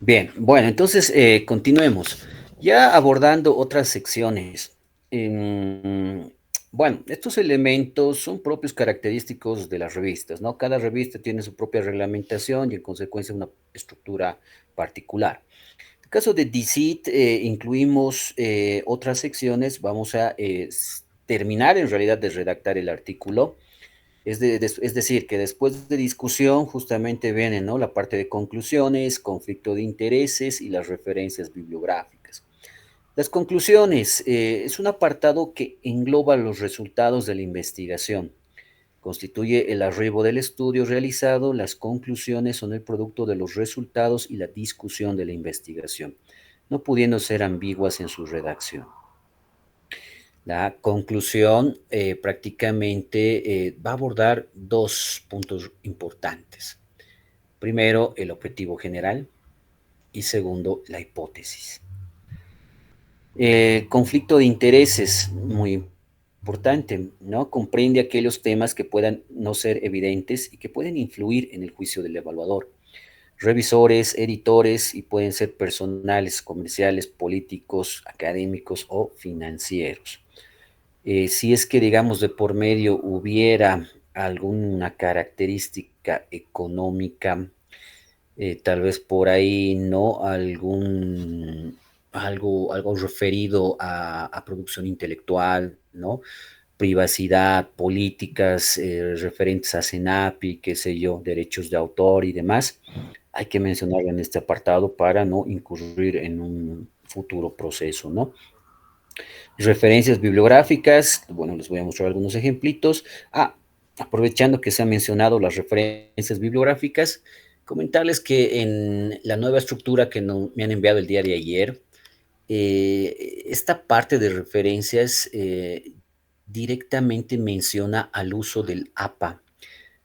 Bien, bueno, entonces continuemos. Ya abordando otras secciones. Em, bueno, estos elementos son propios característicos de las revistas, ¿no? Cada revista tiene su propia reglamentación y en consecuencia una estructura particular. En el caso de DICIT, incluimos otras secciones. Vamos a terminar en realidad de redactar el artículo. Es decir, que después de discusión justamente viene, ¿no? La parte de conclusiones, conflicto de intereses y las referencias bibliográficas. Las conclusiones es un apartado que engloba los resultados de la investigación. Constituye el arribo del estudio realizado, las conclusiones son el producto de los resultados y la discusión de la investigación, no pudiendo ser ambiguas en su redacción. La conclusión prácticamente va a abordar dos puntos importantes. Primero, el objetivo general, y segundo, la hipótesis. Conflicto de intereses, muy importante, ¿no? Comprende aquellos temas que puedan no ser evidentes y que pueden influir en el juicio del evaluador. Revisores, editores, y pueden ser personales, comerciales, políticos, académicos o financieros. Si es que, digamos, de por medio hubiera alguna característica económica, tal vez por ahí, ¿no? Algún, algo referido a producción intelectual, ¿no? Privacidad, políticas referentes a CENAPI, qué sé yo, derechos de autor y demás, hay que mencionarlo en este apartado para no incurrir en un futuro proceso, ¿no? Referencias bibliográficas, bueno, les voy a mostrar algunos ejemplitos. Aprovechando que se han mencionado las referencias bibliográficas, comentarles que en la nueva estructura que me han enviado el día de ayer, esta parte de referencias directamente menciona al uso del APA,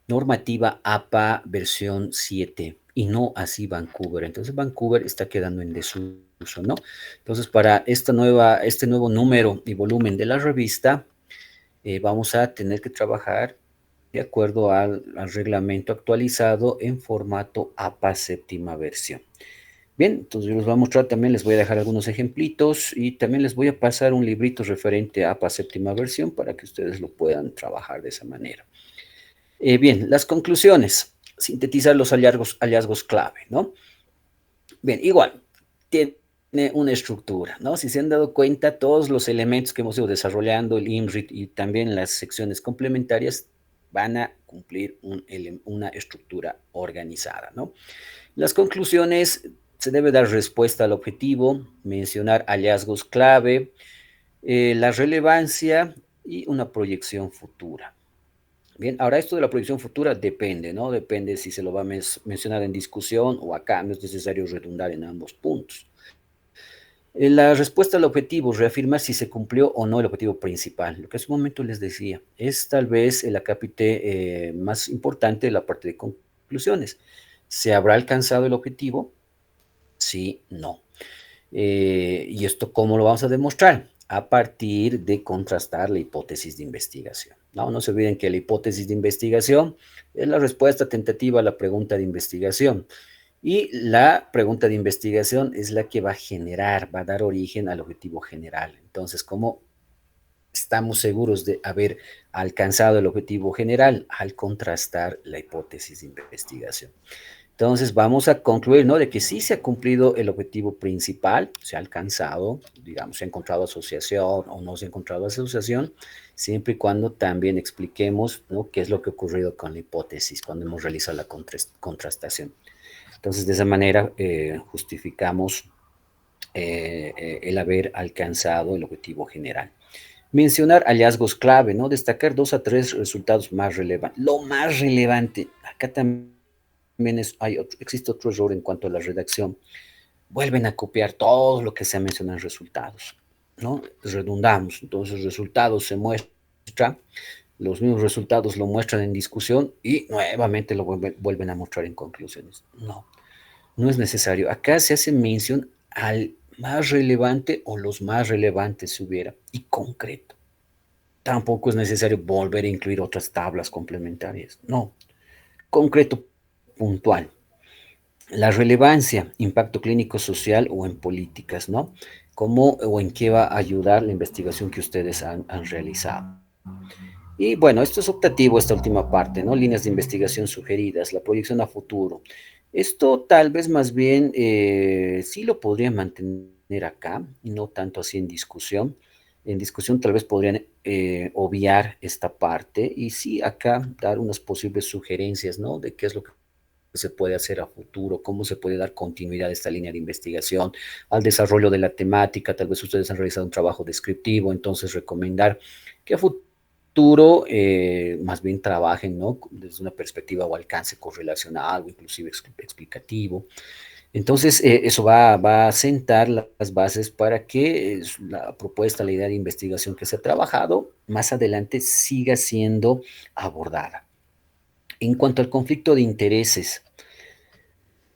normativa APA versión 7, y no así Vancouver. Entonces Vancouver está quedando en desuso, ¿no? Entonces para este nuevo número y volumen de la revista, vamos a tener que trabajar de acuerdo al reglamento actualizado en formato APA séptima versión. Bien, entonces yo les voy a mostrar, también les voy a dejar algunos ejemplitos y también les voy a pasar un librito referente a APA séptima versión para que ustedes lo puedan trabajar de esa manera. Bien, las conclusiones, sintetizar los hallazgos clave, ¿no? Bien, igual, tiene una estructura, ¿no? Si se han dado cuenta, todos los elementos que hemos ido desarrollando, el IMRIT y también las secciones complementarias, van a cumplir una estructura organizada, ¿no? Las conclusiones, se debe dar respuesta al objetivo, mencionar hallazgos clave, la relevancia y una proyección futura. Bien, ahora esto de la proyección futura depende, ¿no? Depende si se lo va a mencionar en discusión o acá, no es necesario redundar en ambos puntos. La respuesta al objetivo, reafirmar si se cumplió o no el objetivo principal. Lo que hace un momento les decía, es tal vez el acápite más importante de la parte de conclusiones. ¿Se habrá alcanzado el objetivo? Sí, no. ¿Y esto cómo lo vamos a demostrar? A partir de contrastar la hipótesis de investigación. No, no se olviden que la hipótesis de investigación es la respuesta tentativa a la pregunta de investigación. Y la pregunta de investigación es la que va a generar, va a dar origen al objetivo general. Entonces, ¿cómo estamos seguros de haber alcanzado el objetivo general? Al contrastar la hipótesis de investigación. Entonces vamos a concluir, ¿no? De que sí se ha cumplido el objetivo principal, se ha alcanzado, digamos, se ha encontrado asociación o no se ha encontrado asociación, siempre y cuando también expliquemos, ¿no? Qué es lo que ha ocurrido con la hipótesis cuando hemos realizado la contrastación. Entonces, de esa manera justificamos el haber alcanzado el objetivo general. Mencionar hallazgos clave, ¿no? Destacar 2 a 3 resultados más relevantes. Lo más relevante, acá también existe otro error en cuanto a la redacción. Vuelven a copiar todo lo que se ha mencionado en resultados, ¿no? Redundamos, entonces resultados se muestra, los mismos resultados lo muestran en discusión y nuevamente lo vuelven a mostrar en conclusiones. No, no es necesario. Acá se hace mención al más relevante o los más relevantes si hubiera, y concreto. Tampoco es necesario volver a incluir otras tablas complementarias. No, concreto, puntual. La relevancia, impacto clínico, social o en políticas, ¿no? ¿Cómo o en qué va a ayudar la investigación que ustedes han realizado? Y bueno, esto es optativo, esta última parte, ¿no? Líneas de investigación sugeridas, la proyección a futuro. Esto tal vez más bien sí lo podrían mantener acá y no tanto así en discusión. En discusión tal vez podrían obviar esta parte y sí acá dar unas posibles sugerencias, ¿no? De qué es lo que se puede hacer a futuro, cómo se puede dar continuidad a esta línea de investigación, al desarrollo de la temática. Tal vez ustedes han realizado un trabajo descriptivo, entonces recomendar que a futuro más bien trabajen, ¿no? Desde una perspectiva o alcance correlacional o inclusive explicativo. Entonces, eso va a sentar las bases para que la propuesta, la idea de investigación que se ha trabajado, más adelante siga siendo abordada. En cuanto al conflicto de intereses,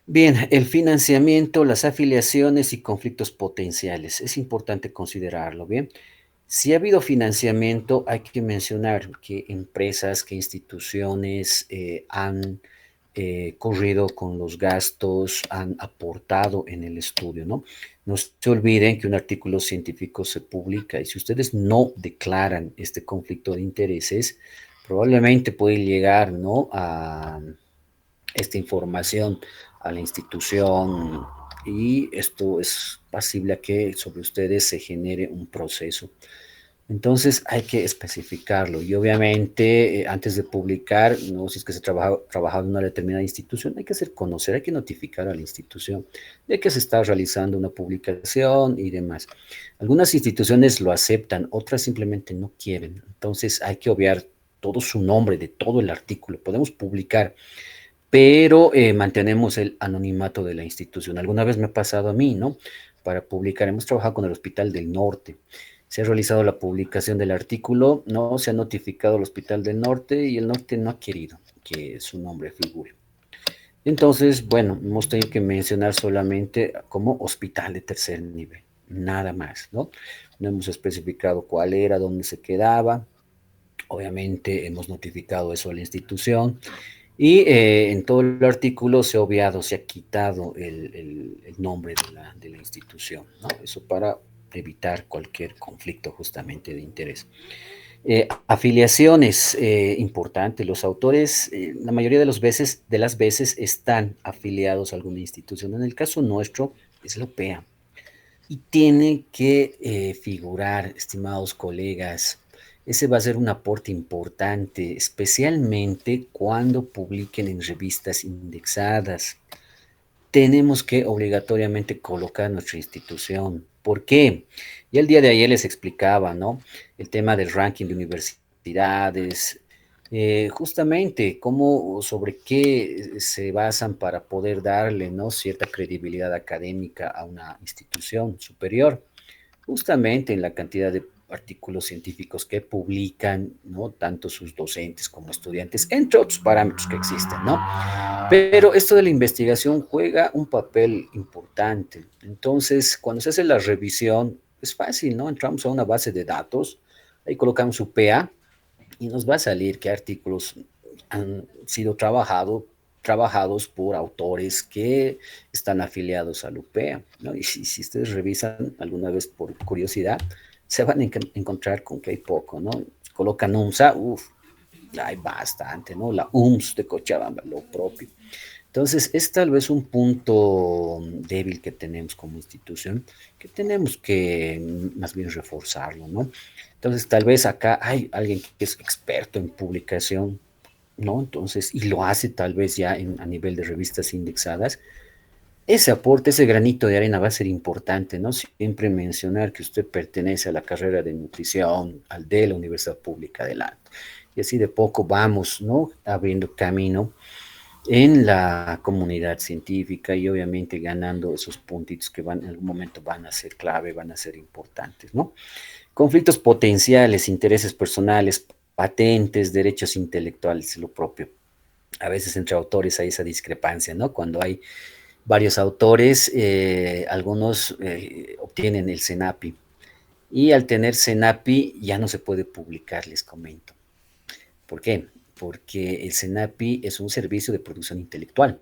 bien, el financiamiento, las afiliaciones y conflictos potenciales. Es importante considerarlo, ¿bien? Si ha habido financiamiento, hay que mencionar que empresas, que instituciones han corrido con los gastos, han aportado en el estudio, ¿no? No se olviden que un artículo científico se publica y si ustedes no declaran este conflicto de intereses, probablemente puede llegar, ¿no? A esta información a la institución y esto es pasible a que sobre ustedes se genere un proceso. Entonces hay que especificarlo y obviamente antes de publicar, ¿no? Si es que se trabaja en una determinada institución, hay que hacer conocer, hay que notificar a la institución de que se está realizando una publicación y demás. Algunas instituciones lo aceptan, otras simplemente no quieren. Entonces hay que obviar todo su nombre de todo el artículo. Podemos publicar, pero mantenemos el anonimato de la institución. Alguna vez me ha pasado a mí, ¿no? Para publicar, hemos trabajado con el Hospital del Norte. Se ha realizado la publicación del artículo, no se ha notificado al Hospital del Norte y el Norte no ha querido que su nombre figure. Entonces, bueno, hemos tenido que mencionar solamente como hospital de tercer nivel, nada más, ¿no? No hemos especificado cuál era, dónde se quedaba. Obviamente hemos notificado eso a la institución y en todo el artículo se ha obviado, se ha quitado el nombre de la institución, ¿no? Eso para evitar cualquier conflicto justamente de interés. Afiliaciones, importante, los autores, la mayoría de las veces están afiliados a alguna institución. En el caso nuestro es la OPEA y tiene que figurar, estimados colegas, ese va a ser un aporte importante, especialmente cuando publiquen en revistas indexadas. Tenemos que obligatoriamente colocar nuestra institución. ¿Por qué? Y el día de ayer les explicaba, ¿no? El tema del ranking de universidades, justamente cómo, sobre qué se basan para poder darle, ¿no? Cierta credibilidad académica a una institución superior, justamente en la cantidad de artículos científicos que publican, ¿no? Tanto sus docentes como estudiantes, entre otros parámetros que existen, ¿no? Pero esto de la investigación juega un papel importante. Entonces, cuando se hace la revisión, es fácil, ¿no? Entramos a una base de datos, ahí colocamos UPEA y nos va a salir qué artículos han sido trabajados por autores que están afiliados a la UPEA, ¿no? Y si ustedes revisan alguna vez por curiosidad, se van a encontrar con que hay poco, ¿no? Colocan UMSA, uff, hay bastante, ¿no? La UMS de Cochabamba, lo propio. Entonces, es tal vez un punto débil que tenemos como institución, que tenemos que más bien reforzarlo, ¿no? Entonces, tal vez acá hay alguien que es experto en publicación, ¿no? Entonces, y lo hace tal vez ya a nivel de revistas indexadas. Ese aporte, ese granito de arena va a ser importante, ¿no? Siempre mencionar que usted pertenece a la carrera de nutrición, al de la Universidad Pública del Alto. Y así de poco vamos, ¿no? Abriendo camino en la comunidad científica y obviamente ganando esos puntitos que en algún momento van a ser clave, van a ser importantes, ¿no? Conflictos potenciales, intereses personales, patentes, derechos intelectuales, lo propio. A veces entre autores hay esa discrepancia, ¿no? Cuando hay varios autores, algunos obtienen el CENAPI y al tener CENAPI ya no se puede publicar, les comento. ¿Por qué? Porque el CENAPI es un servicio de producción intelectual.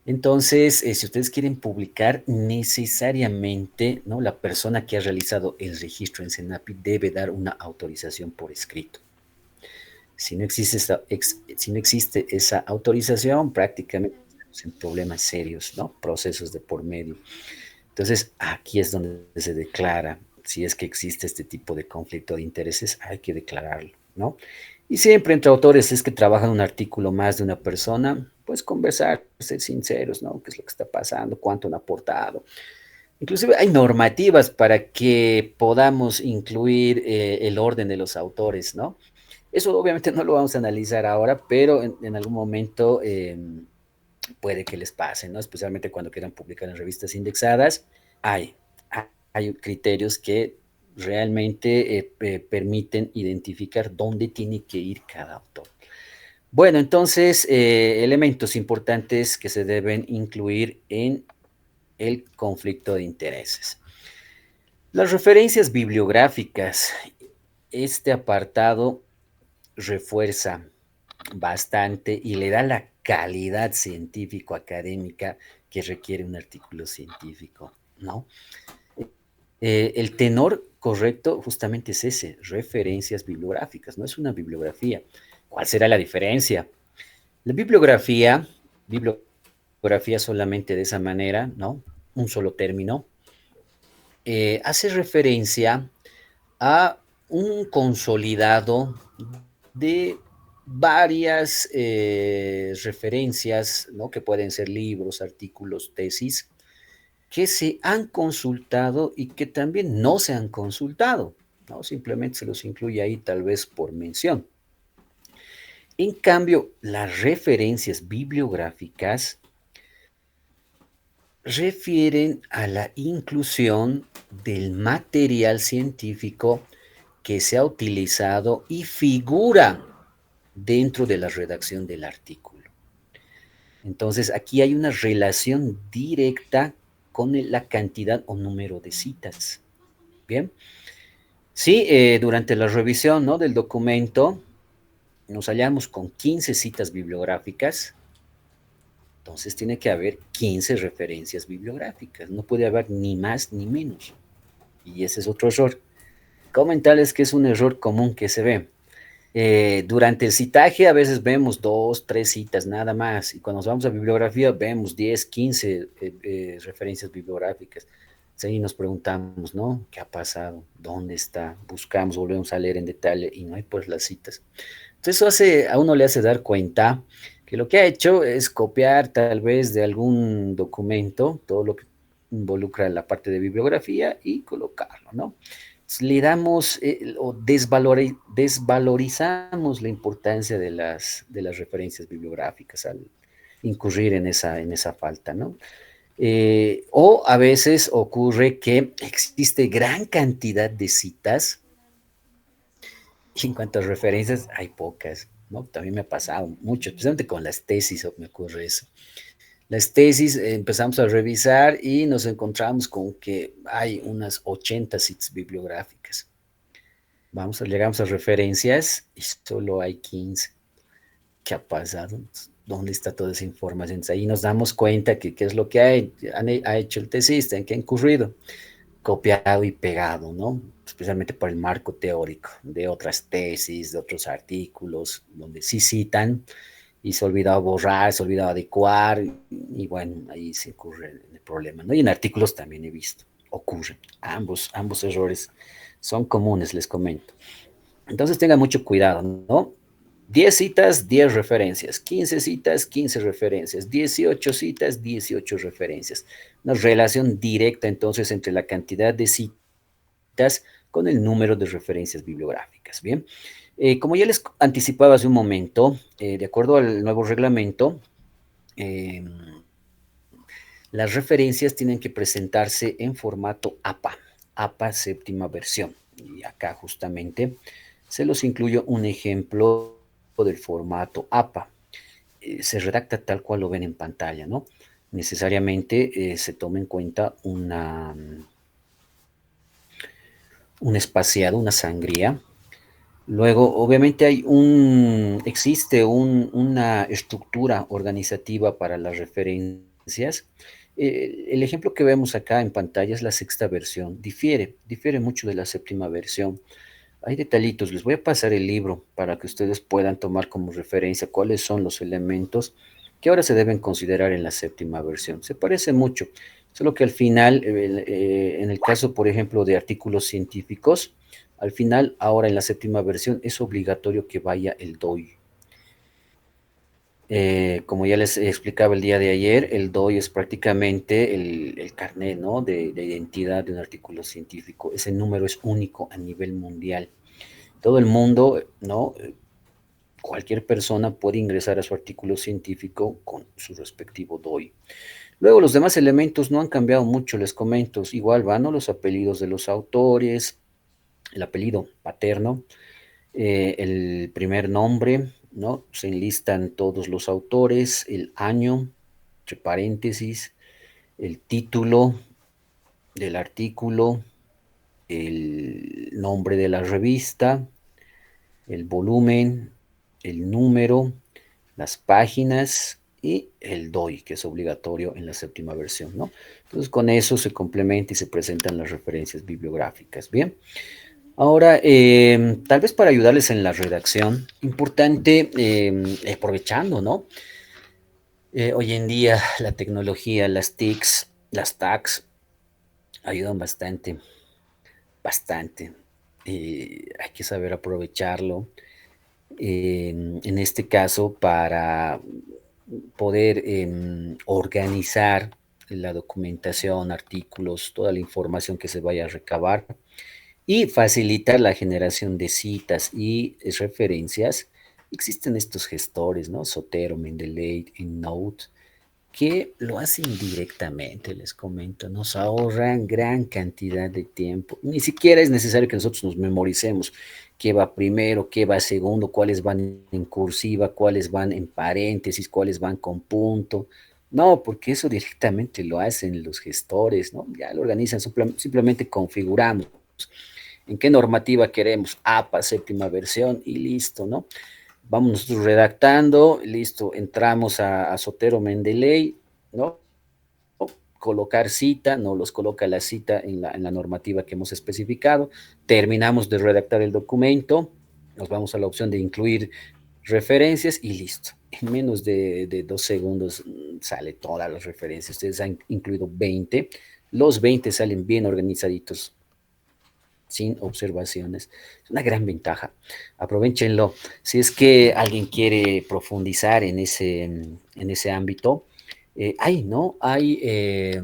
Entonces, si ustedes quieren publicar, necesariamente, ¿no? La persona que ha realizado el registro en CENAPI debe dar una autorización por escrito. Si no existe esa autorización, prácticamente estamos en problemas serios, ¿no? Procesos de por medio. Entonces, aquí es donde se declara, si es que existe este tipo de conflicto de intereses, hay que declararlo, ¿no? Y siempre entre autores es que trabajan un artículo más de una persona, pues conversar, ser sinceros, ¿no? ¿Qué es lo que está pasando? ¿Cuánto han aportado? Inclusive hay normativas para que podamos incluir el orden de los autores, ¿no? Eso obviamente no lo vamos a analizar ahora, pero en algún momento puede que les pase, ¿no? Especialmente cuando quieran publicar en revistas indexadas, hay, hay criterios que realmente permiten identificar dónde tiene que ir cada autor. Bueno, entonces, elementos importantes que se deben incluir en el conflicto de intereses. Las referencias bibliográficas. Este apartado refuerza bastante y le da la calidad científico-académica que requiere un artículo científico, ¿no? El tenor correcto justamente es ese, referencias bibliográficas, no es una bibliografía. ¿Cuál será la diferencia? La bibliografía bibliografía solamente de esa manera, ¿no? Un solo término, hace referencia a un consolidado de varias referencias, ¿no? Que pueden ser libros, artículos, tesis, que se han consultado y que también no se han consultado, ¿no? Simplemente se los incluye ahí tal vez por mención. En cambio, las referencias bibliográficas refieren a la inclusión del material científico que se ha utilizado y figura dentro de la redacción del artículo. Entonces, aquí hay una relación directa con la cantidad o número de citas. Bien. Sí, durante la revisión, ¿no?, del documento nos hallamos con 15 citas bibliográficas. Entonces tiene que haber 15 referencias bibliográficas. No puede haber ni más ni menos. Y ese es otro error. Comentarles que es un error común que se ve. Durante el citaje a veces vemos 2, 3 citas nada más, y cuando nos vamos a bibliografía vemos 10, 15 referencias bibliográficas. Entonces, ahí nos preguntamos, ¿no? ¿Qué ha pasado? ¿Dónde está? Buscamos, volvemos a leer en detalle y no hay pues las citas. Entonces eso a uno le hace dar cuenta que lo que ha hecho es copiar tal vez de algún documento todo lo que involucra la parte de bibliografía y colocarlo, ¿no? Le damos o desvalorizamos la importancia de las referencias bibliográficas al incurrir en esa falta, ¿no? O a veces ocurre que existe gran cantidad de citas y en cuanto a referencias hay pocas, ¿no? También me ha pasado mucho, especialmente con las tesis me ocurre eso. Las tesis empezamos a revisar y nos encontramos con que hay unas 80 citas bibliográficas. Llegamos a referencias y solo hay 15. ¿Qué ha pasado? ¿Dónde está toda esa información? Entonces, ahí nos damos cuenta que qué es lo que ha hecho el tesista, en qué ha incurrido. Copiado y pegado, ¿no? Especialmente por el marco teórico de otras tesis, de otros artículos, donde sí citan y se ha olvidado borrar, se ha olvidado adecuar, y bueno, ahí se incurre en el problema, ¿no? Y en artículos también he visto, ocurren. Ambos errores son comunes, les comento. Entonces tengan mucho cuidado, ¿no? 10 citas, 10 referencias, 15 citas, 15 referencias, 18 citas, 18 referencias. Una relación directa entonces entre la cantidad de citas con el número de referencias bibliográficas. Bien, como ya les anticipaba hace un momento, de acuerdo al nuevo reglamento, eh, las referencias tienen que presentarse en formato APA, APA séptima versión. Y acá justamente se los incluyo un ejemplo del formato APA. Se redacta tal cual lo ven en pantalla, ¿no? Necesariamente se toma en cuenta un espaciado, una sangría. Luego, obviamente existe una estructura organizativa para las referencias. El ejemplo que vemos acá en pantalla es la sexta versión. Difiere mucho de la séptima versión. Hay detallitos, les voy a pasar el libro para que ustedes puedan tomar como referencia cuáles son los elementos que ahora se deben considerar en la séptima versión. Se parece mucho, solo que al final, en el caso, por ejemplo, de artículos científicos, al final, ahora en la séptima versión, es obligatorio que vaya el DOI. Como ya les explicaba el día de ayer, el DOI es prácticamente el carnet, ¿no?, de identidad de un artículo científico. Ese número es único a nivel mundial. Todo el mundo, ¿no? Cualquier persona puede ingresar a su artículo científico con su respectivo DOI. Luego los demás elementos no han cambiado mucho, les comento. Igual van, ¿no?, los apellidos de los autores, el apellido paterno, el primer nombre, ¿no? Se enlistan todos los autores, el año, entre paréntesis, el título del artículo, el nombre de la revista, el volumen, el número, las páginas y el DOI, que es obligatorio en la séptima versión, ¿no? Entonces, con eso se complementa y se presentan las referencias bibliográficas. Bien. Ahora, tal vez para ayudarles en la redacción, importante, aprovechando, ¿no?, Hoy en día la tecnología, las TICs, las tags ayudan bastante, bastante. Hay que saber aprovecharlo. En este caso, para poder organizar la documentación, artículos, toda la información que se vaya a recabar y facilitar la generación de citas y referencias. Existen estos gestores, ¿no? Sotero, Mendeley, EndNote, que lo hacen directamente, les comento, nos ahorran gran cantidad de tiempo. Ni siquiera es necesario que nosotros nos memoricemos qué va primero, qué va segundo, cuáles van en cursiva, cuáles van en paréntesis, cuáles van con punto. No, porque eso directamente lo hacen los gestores, ¿no? Ya lo organizan, simplemente configuramos en qué normativa queremos, APA, séptima versión y listo, ¿no? Vamos nosotros redactando, listo, entramos a Sotero Mendeley, ¿no? Colocar cita, no los coloca la cita en la normativa que hemos especificado, terminamos de redactar el documento, nos vamos a la opción de incluir referencias y listo. En menos de 2 segundos sale todas las referencias. Ustedes han incluido 20, los 20 salen bien organizaditos, sin observaciones. Es una gran ventaja. Aprovechenlo. Si es que alguien quiere profundizar en ese ámbito, hay, ¿no? Hay eh,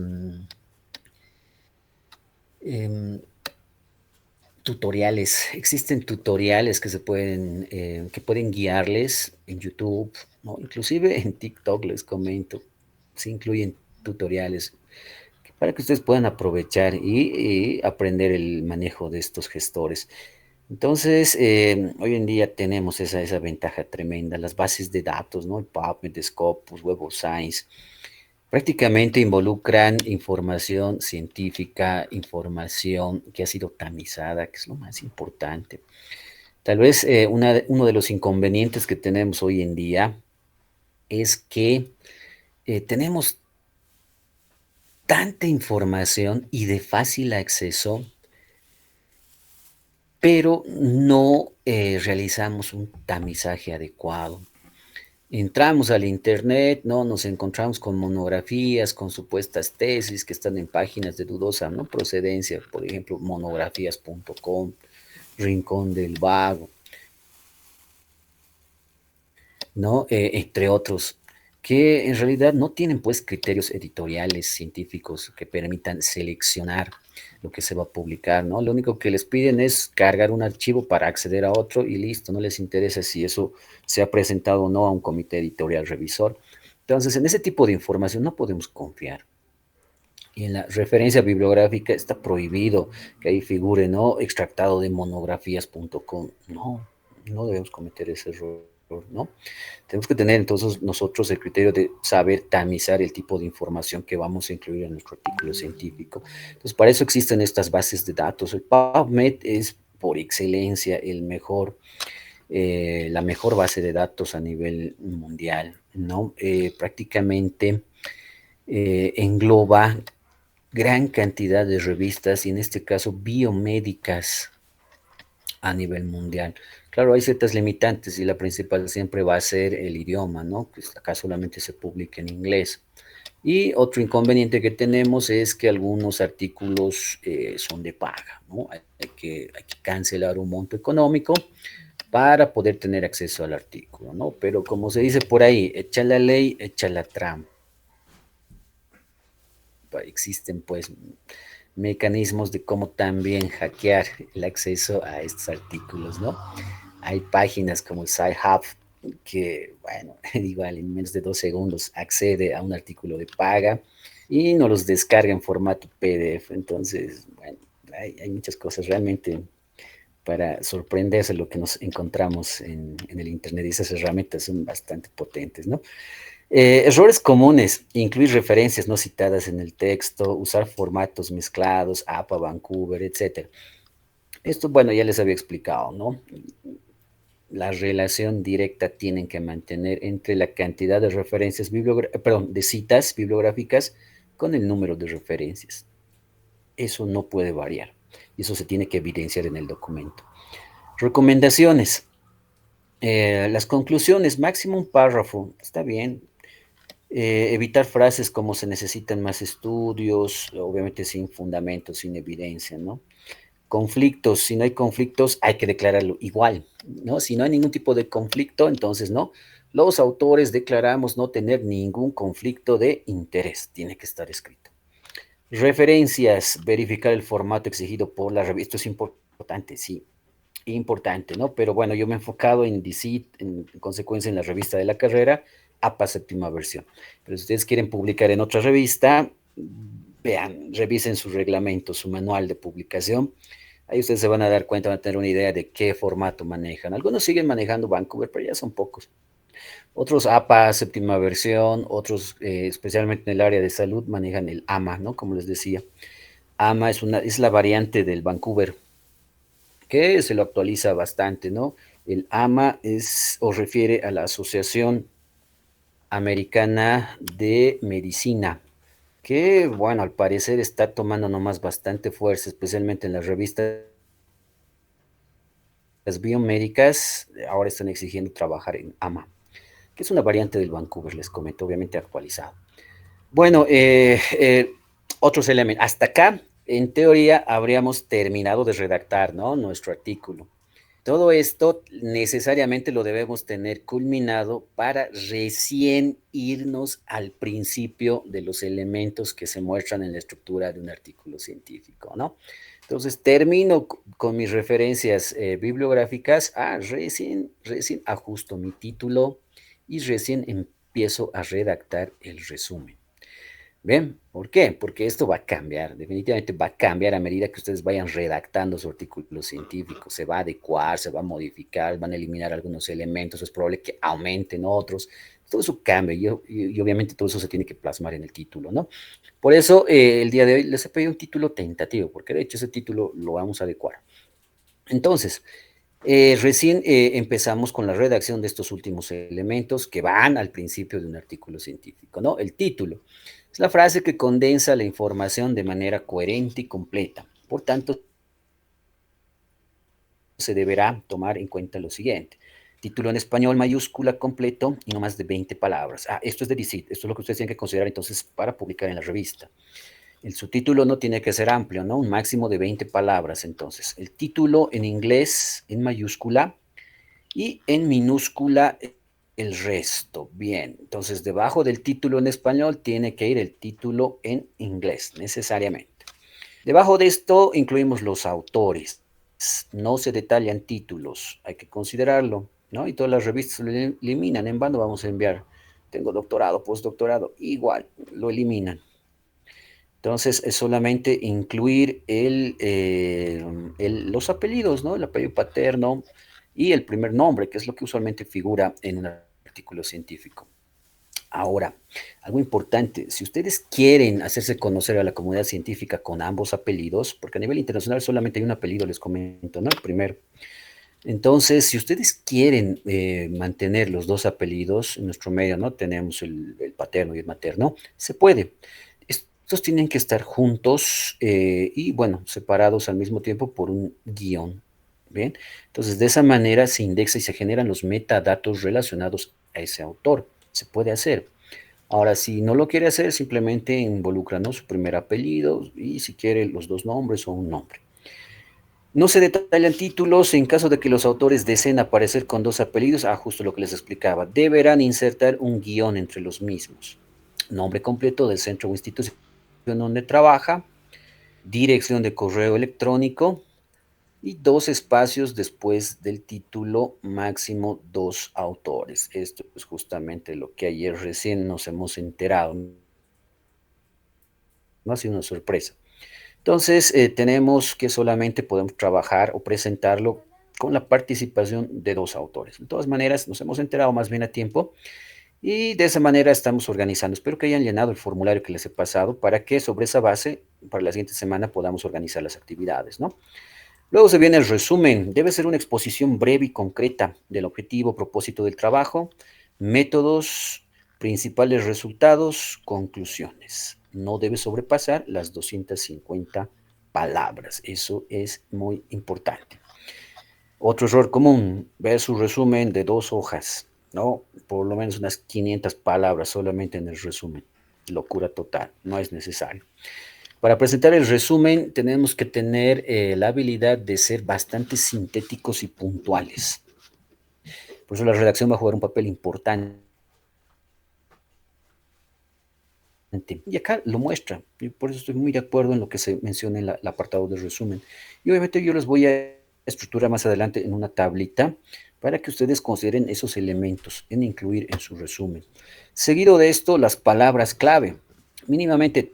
tutoriales, existen tutoriales que se pueden, que pueden guiarles en YouTube, ¿no? Inclusive en TikTok les comento, se incluyen tutoriales para que ustedes puedan aprovechar y aprender el manejo de estos gestores. Entonces, hoy en día tenemos esa ventaja tremenda, las bases de datos, ¿no? El PubMed, Scopus, Web of Science, prácticamente involucran información científica, información que ha sido tamizada, que es lo más importante. Tal vez uno de los inconvenientes que tenemos hoy en día es que tenemos tanta información y de fácil acceso, pero no realizamos un tamizaje adecuado. Entramos al internet, ¿no? Nos encontramos con monografías, con supuestas tesis que están en páginas de dudosa, ¿no? Procedencia, por ejemplo, monografías.com, Rincón del Vago, ¿no? Entre otros, que en realidad no tienen pues criterios editoriales científicos que permitan seleccionar lo que se va a publicar, ¿no? Lo único que les piden es cargar un archivo para acceder a otro y listo, no les interesa si eso se ha presentado o no a un comité editorial revisor. Entonces, en ese tipo de información no podemos confiar. Y en la referencia bibliográfica está prohibido que ahí figure, ¿no? Extractado de monografías.com. No, no debemos cometer ese error, ¿no? Tenemos que tener entonces nosotros el criterio de saber tamizar el tipo de información que vamos a incluir en nuestro artículo científico. Entonces, para eso existen estas bases de datos. El PubMed es por excelencia la mejor base de datos a nivel mundial, ¿no? Prácticamente engloba gran cantidad de revistas y en este caso biomédicas a nivel mundial. Claro, hay ciertas limitantes y la principal siempre va a ser el idioma, ¿no? Que acá solamente se publica en inglés. Y otro inconveniente que tenemos es que algunos artículos son de paga, ¿no? Hay que cancelar un monto económico para poder tener acceso al artículo, ¿no? Pero como se dice por ahí, echa la ley, echa la trampa. Existen pues mecanismos de cómo también hackear el acceso a estos artículos, ¿no? Hay páginas como el SciHub que, bueno, igual en menos de 2 segundos accede a un artículo de paga y nos los descarga en formato PDF. Entonces, bueno, hay muchas cosas realmente para sorprenderse lo que nos encontramos en el Internet y esas herramientas son bastante potentes, ¿no? Errores comunes, incluir referencias no citadas en el texto, usar formatos mezclados, APA, Vancouver, etcétera. Esto, bueno, ya les había explicado, ¿no? La relación directa tienen que mantener entre la cantidad de referencias perdón, de citas bibliográficas con el número de referencias. Eso no puede variar y eso se tiene que evidenciar en el documento. Recomendaciones. Las conclusiones, máximo un párrafo, está bien, Evitar frases como se necesitan más estudios, obviamente sin fundamento, sin evidencia, ¿no? Conflictos, si no hay conflictos, hay que declararlo igual, ¿no? Si no hay ningún tipo de conflicto, entonces no. Los autores declaramos no tener ningún conflicto de interés, tiene que estar escrito. Referencias, verificar el formato exigido por la revista, esto es importante, sí, importante, ¿no? Pero bueno, yo me he enfocado en DCIT, en consecuencia en la revista de la carrera, APA séptima versión. Pero si ustedes quieren publicar en otra revista, vean, revisen su reglamento, su manual de publicación. Ahí ustedes se van a dar cuenta, van a tener una idea de qué formato manejan. Algunos siguen manejando Vancouver, pero ya son pocos. Otros APA, séptima versión, otros, especialmente en el área de salud, manejan el AMA, ¿no? Como les decía. AMA es la variante del Vancouver, que se lo actualiza bastante, ¿no? El AMA es o refiere a la Asociación Americana de Medicina, que, bueno, al parecer está tomando nomás bastante fuerza, especialmente en las revistas biomédicas, ahora están exigiendo trabajar en AMA, que es una variante del Vancouver, les comento, obviamente actualizado. Bueno, otros elementos. Hasta acá, en teoría, habríamos terminado de redactar, ¿no? Nuestro artículo. Todo esto necesariamente lo debemos tener culminado para recién irnos al principio de los elementos que se muestran en la estructura de un artículo científico, ¿no? Entonces termino con mis referencias bibliográficas, recién ajusto mi título y recién empiezo a redactar el resumen. ¿Ven? ¿Por qué? Porque esto va a cambiar, definitivamente va a cambiar a medida que ustedes vayan redactando su artículo científico, se va a adecuar, se va a modificar, van a eliminar algunos elementos, es probable que aumenten otros, todo eso cambia y obviamente todo eso se tiene que plasmar en el título, ¿no? Por eso el día de hoy les he pedido un título tentativo, porque de hecho ese título lo vamos a adecuar. Entonces, recién empezamos con la redacción de estos últimos elementos que van al principio de un artículo científico, ¿no? El título es la frase que condensa la información de manera coherente y completa. Por tanto, se deberá tomar en cuenta lo siguiente. Título en español mayúscula completo y no más de 20 palabras. Ah, esto es de DICIT, esto es lo que ustedes tienen que considerar entonces para publicar en la revista. El subtítulo no tiene que ser amplio, ¿no? Un máximo de 20 palabras, entonces. El título en inglés en mayúscula y en minúscula el resto. Bien, entonces debajo del título en español tiene que ir el título en inglés, necesariamente. Debajo de esto incluimos los autores. No se detallan títulos, hay que considerarlo, ¿no? Y todas las revistas lo eliminan. En vano vamos a enviar, tengo doctorado, postdoctorado, igual, lo eliminan. Entonces, es solamente incluir los apellidos, ¿no? El apellido paterno y el primer nombre, que es lo que usualmente figura en un artículo científico. Ahora, algo importante, si ustedes quieren hacerse conocer a la comunidad científica con ambos apellidos, porque a nivel internacional solamente hay un apellido, les comento, ¿no? El primero. Entonces, si ustedes quieren mantener los dos apellidos, en nuestro medio, ¿no? Tenemos el paterno y el materno, se puede. Estos tienen que estar juntos y, bueno, separados al mismo tiempo por un guión. ¿Bien? Entonces, de esa manera se indexa y se generan los metadatos relacionados a ese autor. Se puede hacer. Ahora, si no lo quiere hacer, simplemente involucra, ¿no? Su primer apellido y si quiere los dos nombres o un nombre. No se detallan títulos en caso de que los autores deseen aparecer con dos apellidos. Ah, justo lo que les explicaba. Deberán insertar un guión entre los mismos. Nombre completo del centro o institución donde trabaja, dirección de correo electrónico y dos espacios después del título, máximo dos autores. Esto es justamente lo que ayer recién nos hemos enterado. No ha sido una sorpresa. Entonces, tenemos que solamente podemos trabajar o presentarlo con la participación de dos autores. De todas maneras, nos hemos enterado más bien a tiempo y de esa manera estamos organizando. Espero que hayan llenado el formulario que les he pasado para que sobre esa base, para la siguiente semana, podamos organizar las actividades, ¿no? Luego se viene el resumen. Debe ser una exposición breve y concreta del objetivo, propósito del trabajo, métodos, principales resultados, conclusiones. No debe sobrepasar las 250 palabras. Eso es muy importante. Otro error común, ver su resumen de 2 hojas. ¿no? Por lo menos unas 500 palabras solamente en el resumen. Locura total, no es necesario. Para presentar el resumen tenemos que tener la habilidad de ser bastante sintéticos y puntuales. Por eso la redacción va a jugar un papel importante. Y acá lo muestra. Y por eso estoy muy de acuerdo en lo que se menciona en el apartado de resumen. Y obviamente yo les voy a estructurar más adelante en una tablita para que ustedes consideren esos elementos en incluir en su resumen. Seguido de esto, las palabras clave. Mínimamente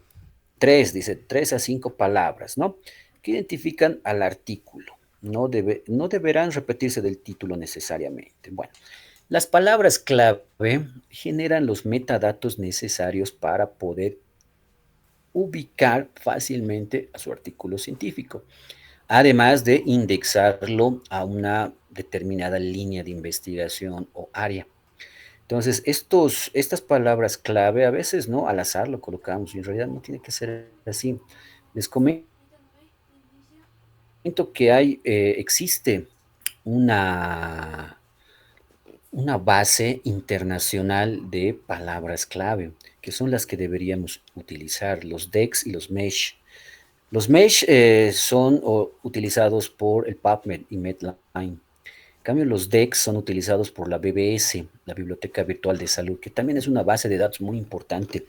tres, dice, 3 a 5 palabras, ¿no? Que identifican al artículo. No deberán repetirse del título necesariamente. Bueno, las palabras clave generan los metadatos necesarios para poder ubicar fácilmente a su artículo científico, además de indexarlo a una determinada línea de investigación o área. Entonces, estas palabras clave a veces, ¿no? Al azar lo colocamos y en realidad no tiene que ser así. Les comento que existe una, una base internacional de palabras clave, que son las que deberíamos utilizar, los DEX y los MESH. Los MESH son utilizados por el PubMed y Medline. En cambio, los DEX son utilizados por la BBS, la Biblioteca Virtual de Salud, que también es una base de datos muy importante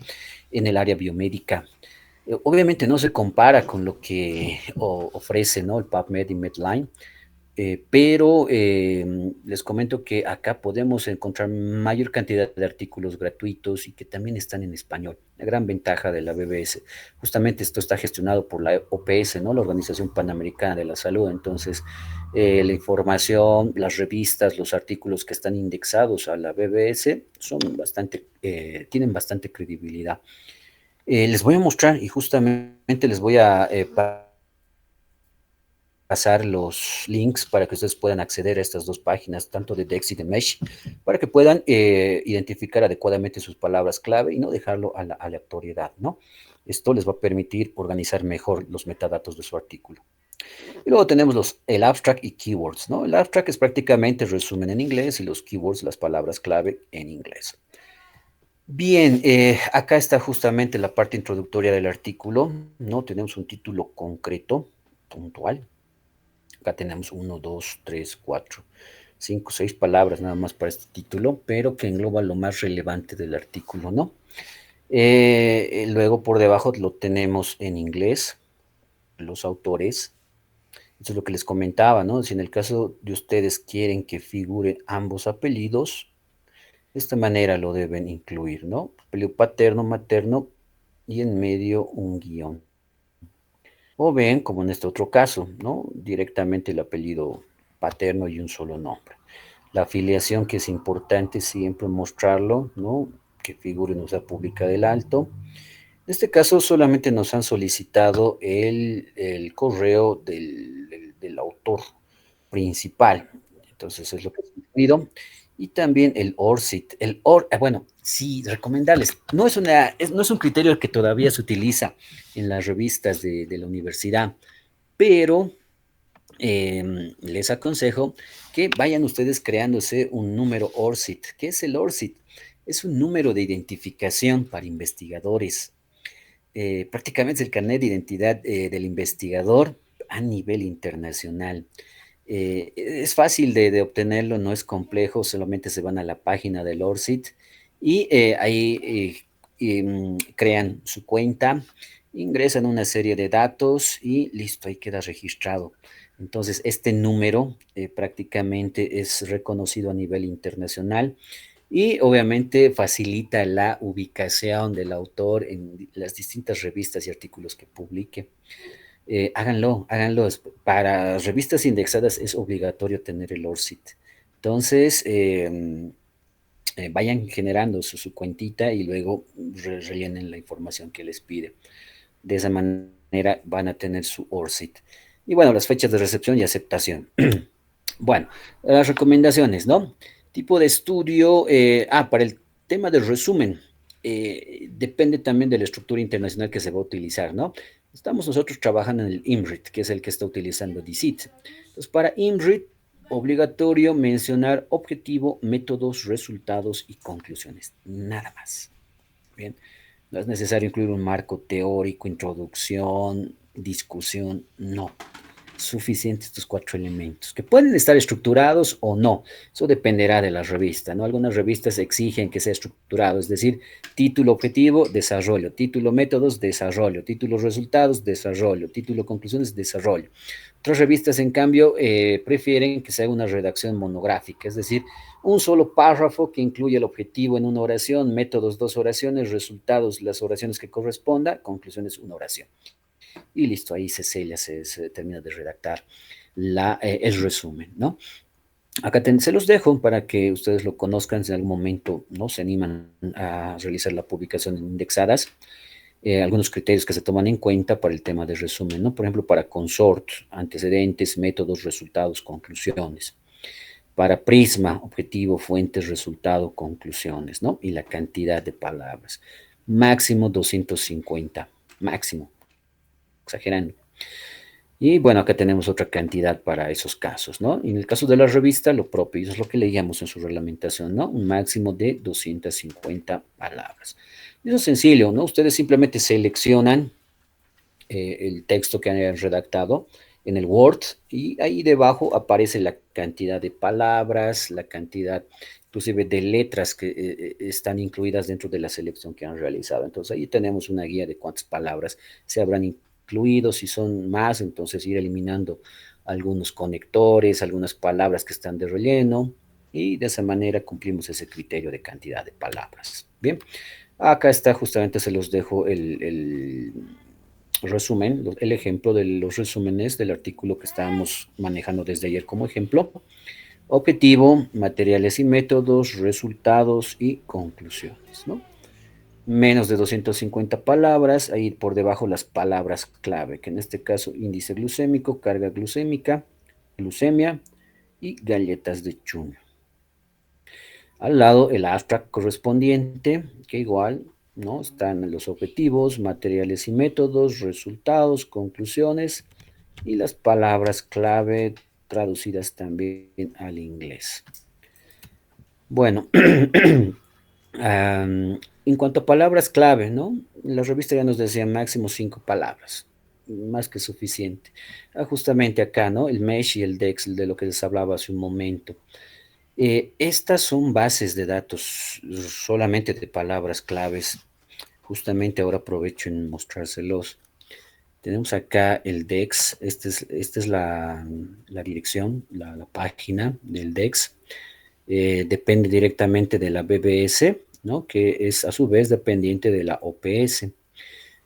en el área biomédica. Obviamente no se compara con lo que ofrece, ¿no? El PubMed y Medline, pero les comento que acá podemos encontrar mayor cantidad de artículos gratuitos y que también están en español. La gran ventaja de la BBS. Justamente esto está gestionado por la OPS, ¿no? La Organización Panamericana de la Salud. Entonces, la información, las revistas, los artículos que están indexados a la BBS tienen bastante credibilidad. Les voy a mostrar y justamente les voy a pasar los links para que ustedes puedan acceder a estas dos páginas, tanto de Dex y de Mesh, para que puedan identificar adecuadamente sus palabras clave y no dejarlo a la aleatoriedad, ¿no? Esto les va a permitir organizar mejor los metadatos de su artículo. Y luego tenemos el abstract y keywords, ¿no? El abstract es prácticamente resumen en inglés y los keywords, las palabras clave en inglés. Bien, acá está justamente la parte introductoria del artículo, ¿no? Tenemos un título concreto, puntual. Acá tenemos 1, 2, 3, 4, 5, 6 palabras nada más para este título, pero que engloba lo más relevante del artículo, ¿no? Luego por debajo lo tenemos en inglés, los autores. Eso es lo que les comentaba, ¿no? Si en el caso de ustedes quieren que figuren ambos apellidos, de esta manera lo deben incluir, ¿no? Apellido paterno, materno y en medio un guión. O ven, como en este otro caso, ¿no? Directamente el apellido paterno y un solo nombre. La afiliación, que es importante siempre mostrarlo, ¿no? Que figure en nuestra pública del alto. En este caso solamente nos han solicitado el correo del autor principal. Entonces es lo que he incluido. Y también el ORCID. Bueno, sí, recomendarles. No es un criterio que todavía se utiliza en las revistas de la universidad, pero les aconsejo que vayan ustedes creándose un número ORCID. ¿Qué es el ORCID? Es un número de identificación para investigadores. Prácticamente es el carnet de identidad del investigador a nivel internacional. Es fácil de obtenerlo, no es complejo, solamente se van a la página del ORCID y ahí crean su cuenta, ingresan una serie de datos y listo, ahí queda registrado. Entonces, este número prácticamente es reconocido a nivel internacional y obviamente facilita la ubicación del autor en las distintas revistas y artículos que publique. Háganlo. Para revistas indexadas es obligatorio tener el ORCID. Entonces, vayan generando su cuentita y luego rellenen la información que les pide. De esa manera van a tener su ORCID. Y bueno, las fechas de recepción y aceptación. Bueno, las recomendaciones, ¿no? Tipo de estudio. Para el tema del resumen, depende también de la estructura internacional que se va a utilizar, ¿no? Estamos nosotros trabajando en el IMRIT, que es el que está utilizando DCIT. Entonces, para IMRIT, obligatorio mencionar objetivo, métodos, resultados y conclusiones. Nada más. Bien. No es necesario incluir un marco teórico, introducción, discusión, no. Suficientes estos cuatro elementos, que pueden estar estructurados o no, eso dependerá de la revista, ¿no? Algunas revistas exigen que sea estructurado, es decir, título objetivo, desarrollo, título métodos, desarrollo, título resultados, desarrollo, título conclusiones, desarrollo. Otras revistas, en cambio, prefieren que sea una redacción monográfica, es decir, un solo párrafo que incluye el objetivo en una oración, métodos dos oraciones, resultados las oraciones que corresponda, conclusiones una oración. Y listo, ahí se sella, se termina de redactar el resumen, ¿no? Acá se los dejo para que ustedes lo conozcan si en algún momento no se animan a realizar la publicación en indexadas. Algunos criterios que se toman en cuenta para el tema de resumen, ¿no? Por ejemplo, para consort, antecedentes, métodos, resultados, conclusiones. Para prisma, objetivo, fuentes, resultado, conclusiones, ¿no? Y la cantidad de palabras. Máximo 250, máximo, exagerando. Y bueno, acá tenemos otra cantidad para esos casos, ¿no? Y en el caso de la revista, lo propio, eso es lo que leíamos en su reglamentación, ¿no? Un máximo de 250 palabras. Eso es sencillo, ¿no? Ustedes simplemente seleccionan el texto que han redactado en el Word y ahí debajo aparece la cantidad de palabras, la cantidad inclusive de letras que están incluidas dentro de la selección que han realizado. Entonces ahí tenemos una guía de cuántas palabras se habrán incluido, si son más, entonces ir eliminando algunos conectores, algunas palabras que están de relleno y de esa manera cumplimos ese criterio de cantidad de palabras. Bien, acá está justamente, se los dejo el resumen, el ejemplo de los resúmenes del artículo que estábamos manejando desde ayer como ejemplo. Objetivo, materiales y métodos, resultados y conclusiones, ¿no? Menos de 250 palabras, ahí por debajo las palabras clave, que en este caso índice glucémico, carga glucémica, glucemia y galletas de chuño. Al lado el abstract correspondiente, que igual, ¿no? Están los objetivos, materiales y métodos, resultados, conclusiones y las palabras clave traducidas también al inglés. Bueno, en cuanto a palabras clave, ¿no? La revista ya nos decía máximo 5 palabras, más que suficiente. Justamente acá, ¿no? El mesh y el dex, de lo que les hablaba hace un momento. Estas son bases de datos solamente de palabras claves. Justamente ahora aprovecho en mostrárselos. Tenemos acá el DEX, esta es la dirección, la página del DEX. Depende directamente de la BBS, ¿no? Que es a su vez dependiente de la OPS.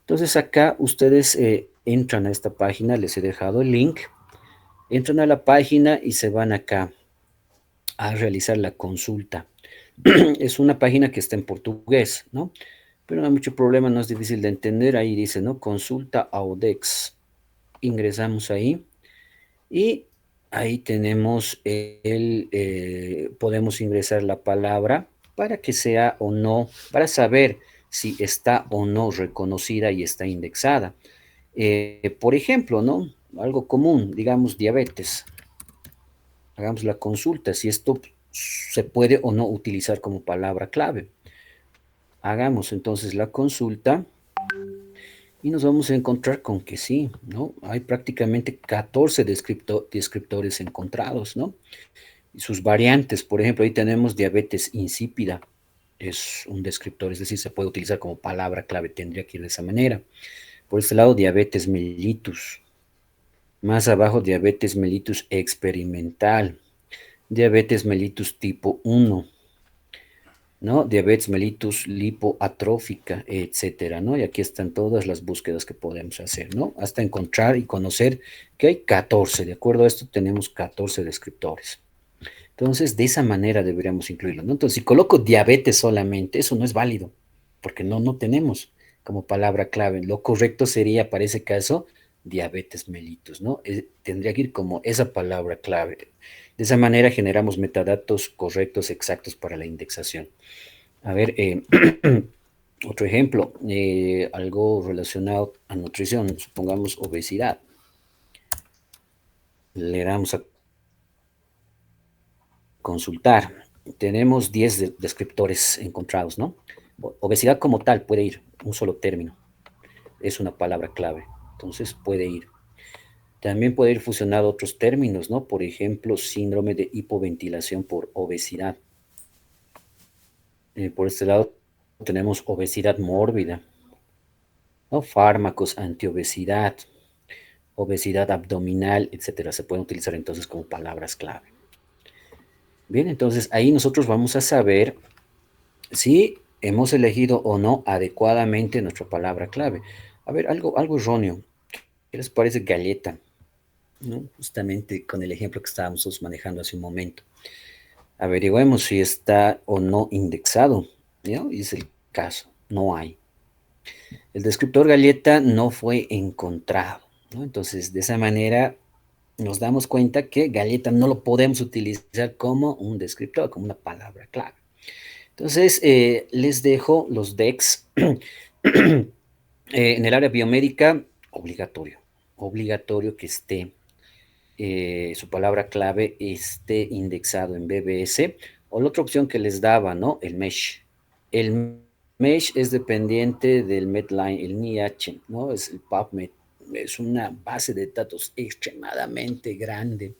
Entonces acá ustedes entran a esta página, les he dejado el link, entran a la página y se van acá a realizar la consulta. Es una página que está en portugués, ¿no? Pero no hay mucho problema, no es difícil de entender. Ahí dice, ¿no? Consulta Audex. Ingresamos ahí y ahí tenemos podemos ingresar la palabra para que sea o no, para saber si está o no reconocida y está indexada. Por ejemplo, ¿no? Algo común, digamos diabetes. Hagamos la consulta, si esto se puede o no utilizar como palabra clave. Hagamos entonces la consulta y nos vamos a encontrar con que sí, ¿no? Hay prácticamente 14 descriptores encontrados, ¿no? Y sus variantes, por ejemplo, ahí tenemos diabetes insípida, es un descriptor, es decir, se puede utilizar como palabra clave, tendría que ir de esa manera. Por este lado, diabetes mellitus. Más abajo, diabetes mellitus experimental. Diabetes mellitus tipo 1, ¿no? Diabetes mellitus lipoatrófica, etcétera, ¿no? Y aquí están todas las búsquedas que podemos hacer, ¿no? Hasta encontrar y conocer que hay 14. De acuerdo a esto, tenemos 14 descriptores. Entonces, de esa manera deberíamos incluirlo, ¿no? Entonces, si coloco diabetes solamente, eso no es válido, porque no tenemos como palabra clave. Lo correcto sería, para ese caso, diabetes mellitus, ¿no? Tendría que ir como esa palabra clave. De esa manera generamos metadatos correctos, exactos para la indexación. A ver, otro ejemplo, algo relacionado a nutrición, supongamos obesidad. Le damos a consultar. Tenemos 10 descriptores encontrados, ¿no? Obesidad como tal puede ir, un solo término, es una palabra clave, entonces puede ir. También puede ir fusionado otros términos, ¿no? Por ejemplo, síndrome de hipoventilación por obesidad. Por este lado tenemos obesidad mórbida, ¿no? Fármacos antiobesidad, obesidad abdominal, etcétera. Se pueden utilizar entonces como palabras clave. Bien, entonces ahí nosotros vamos a saber si hemos elegido o no adecuadamente nuestra palabra clave. A ver, algo erróneo. ¿Qué les parece galleta? ¿No? Justamente con el ejemplo que estábamos manejando hace un momento. Averigüemos si está o no indexado, ¿no? Y es el caso, no hay. El descriptor galleta no fue encontrado, ¿no? Entonces, de esa manera nos damos cuenta que galleta no lo podemos utilizar como un descriptor, como una palabra clave. Entonces, les dejo los DEX. En el área biomédica, obligatorio que esté su palabra clave esté indexado en BBS, o la otra opción que les daba, ¿no? El mesh. El mesh es dependiente del Medline, el NIH, ¿no? Es el PubMed. Es una base de datos extremadamente grande,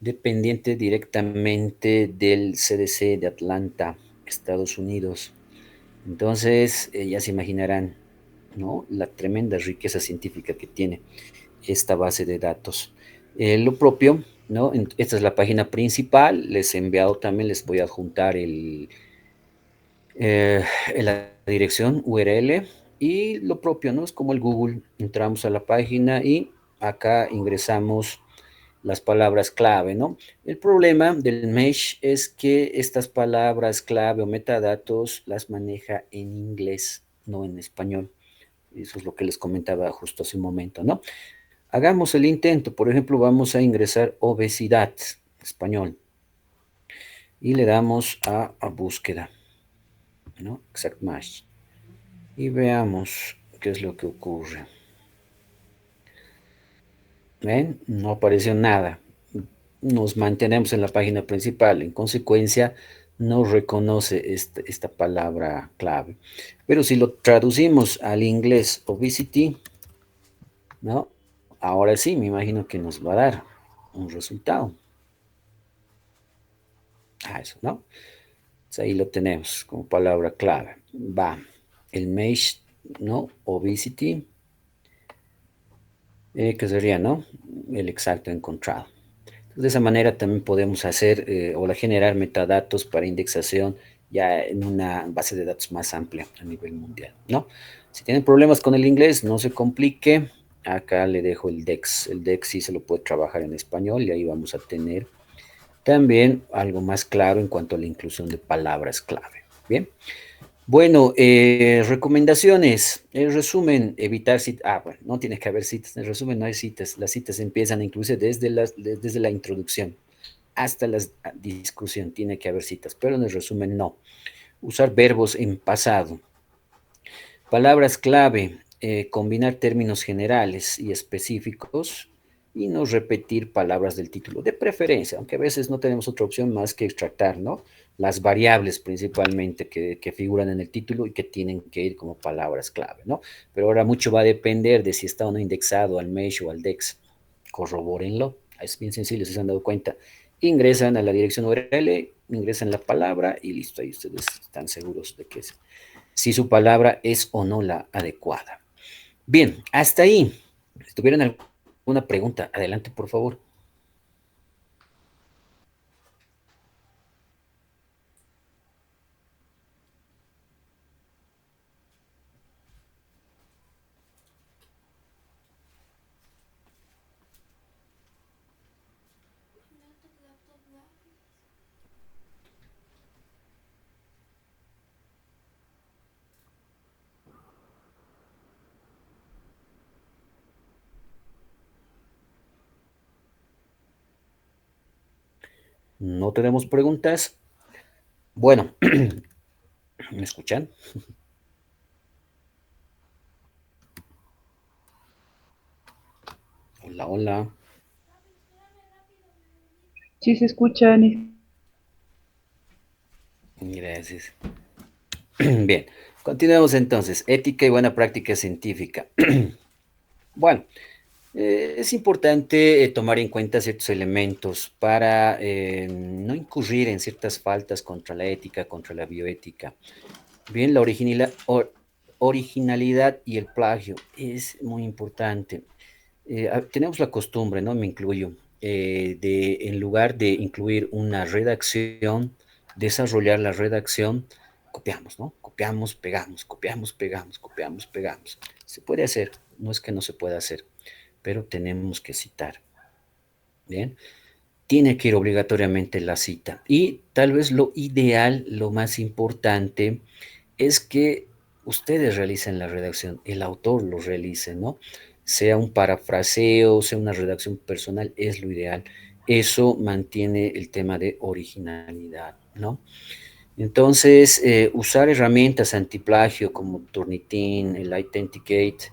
dependiente directamente del CDC de Atlanta, Estados Unidos. Entonces, ya se imaginarán, ¿no? La tremenda riqueza científica que tiene esta base de datos. Lo propio, ¿no? Esta es la página principal. Les he enviado también, les voy a adjuntar la dirección URL y lo propio, ¿no? Es como el Google. Entramos a la página y acá ingresamos las palabras clave, ¿no? El problema del mesh es que estas palabras clave o metadatos las maneja en inglés, no en español. Eso es lo que les comentaba justo hace un momento, ¿no? Hagamos el intento. Por ejemplo, vamos a ingresar obesidad, español, y le damos a búsqueda, ¿no? Exact match. Y veamos qué es lo que ocurre. ¿Ven? No apareció nada. Nos mantenemos en la página principal. En consecuencia, no reconoce esta palabra clave. Pero si lo traducimos al inglés obesity, ¿no? Ahora sí, me imagino que nos va a dar un resultado. Eso, ¿no? Pues ahí lo tenemos como palabra clave. Va, el mesh, ¿no? Obesity, que sería, ¿no? El exacto encontrado. Entonces, de esa manera también podemos hacer o generar metadatos para indexación ya en una base de datos más amplia a nivel mundial, ¿no? Si tienen problemas con el inglés, no se complique. Acá le dejo el DEX. El DEX sí se lo puede trabajar en español y ahí vamos a tener también algo más claro en cuanto a la inclusión de palabras clave. Bien. Bueno, recomendaciones. En resumen, evitar citas. Bueno, no tiene que haber citas. En resumen, no hay citas. Las citas empiezan incluso desde la introducción hasta la discusión. Tiene que haber citas, pero en el resumen no. Usar verbos en pasado. Palabras clave, combinar términos generales y específicos y no repetir palabras del título, de preferencia, aunque a veces no tenemos otra opción más que extractar, ¿no? Las variables principalmente que figuran en el título y que tienen que ir como palabras clave, ¿no? Pero ahora mucho va a depender de si está o no indexado al Mesh o al DEX. Corrobórenlo, es bien sencillo, si se han dado cuenta. Ingresan a la dirección URL, ingresan la palabra y listo, ahí ustedes están seguros de que es si su palabra es o no la adecuada. Bien, hasta ahí. Si tuvieran alguna pregunta, adelante, por favor. No tenemos preguntas. Bueno, ¿me escuchan? Hola, hola. Sí se escucha, Anis. Gracias. Bien, continuemos entonces. Ética y buena práctica científica. Bueno, es importante tomar en cuenta ciertos elementos para no incurrir en ciertas faltas contra la ética, contra la bioética. Bien, la originalidad y el plagio es muy importante. Tenemos la costumbre, ¿no? Me incluyo, de en lugar de incluir una redacción, desarrollar la redacción, copiamos, ¿no? Copiamos, pegamos, copiamos, pegamos, copiamos, pegamos. Se puede hacer, no es que no se pueda hacer, pero tenemos que citar, ¿bien? Tiene que ir obligatoriamente la cita. Y tal vez lo ideal, lo más importante, es que ustedes realicen la redacción, el autor lo realice, ¿no? Sea un parafraseo, sea una redacción personal, es lo ideal. Eso mantiene el tema de originalidad, ¿no? Entonces, usar herramientas antiplagio como Turnitin, el Authenticate,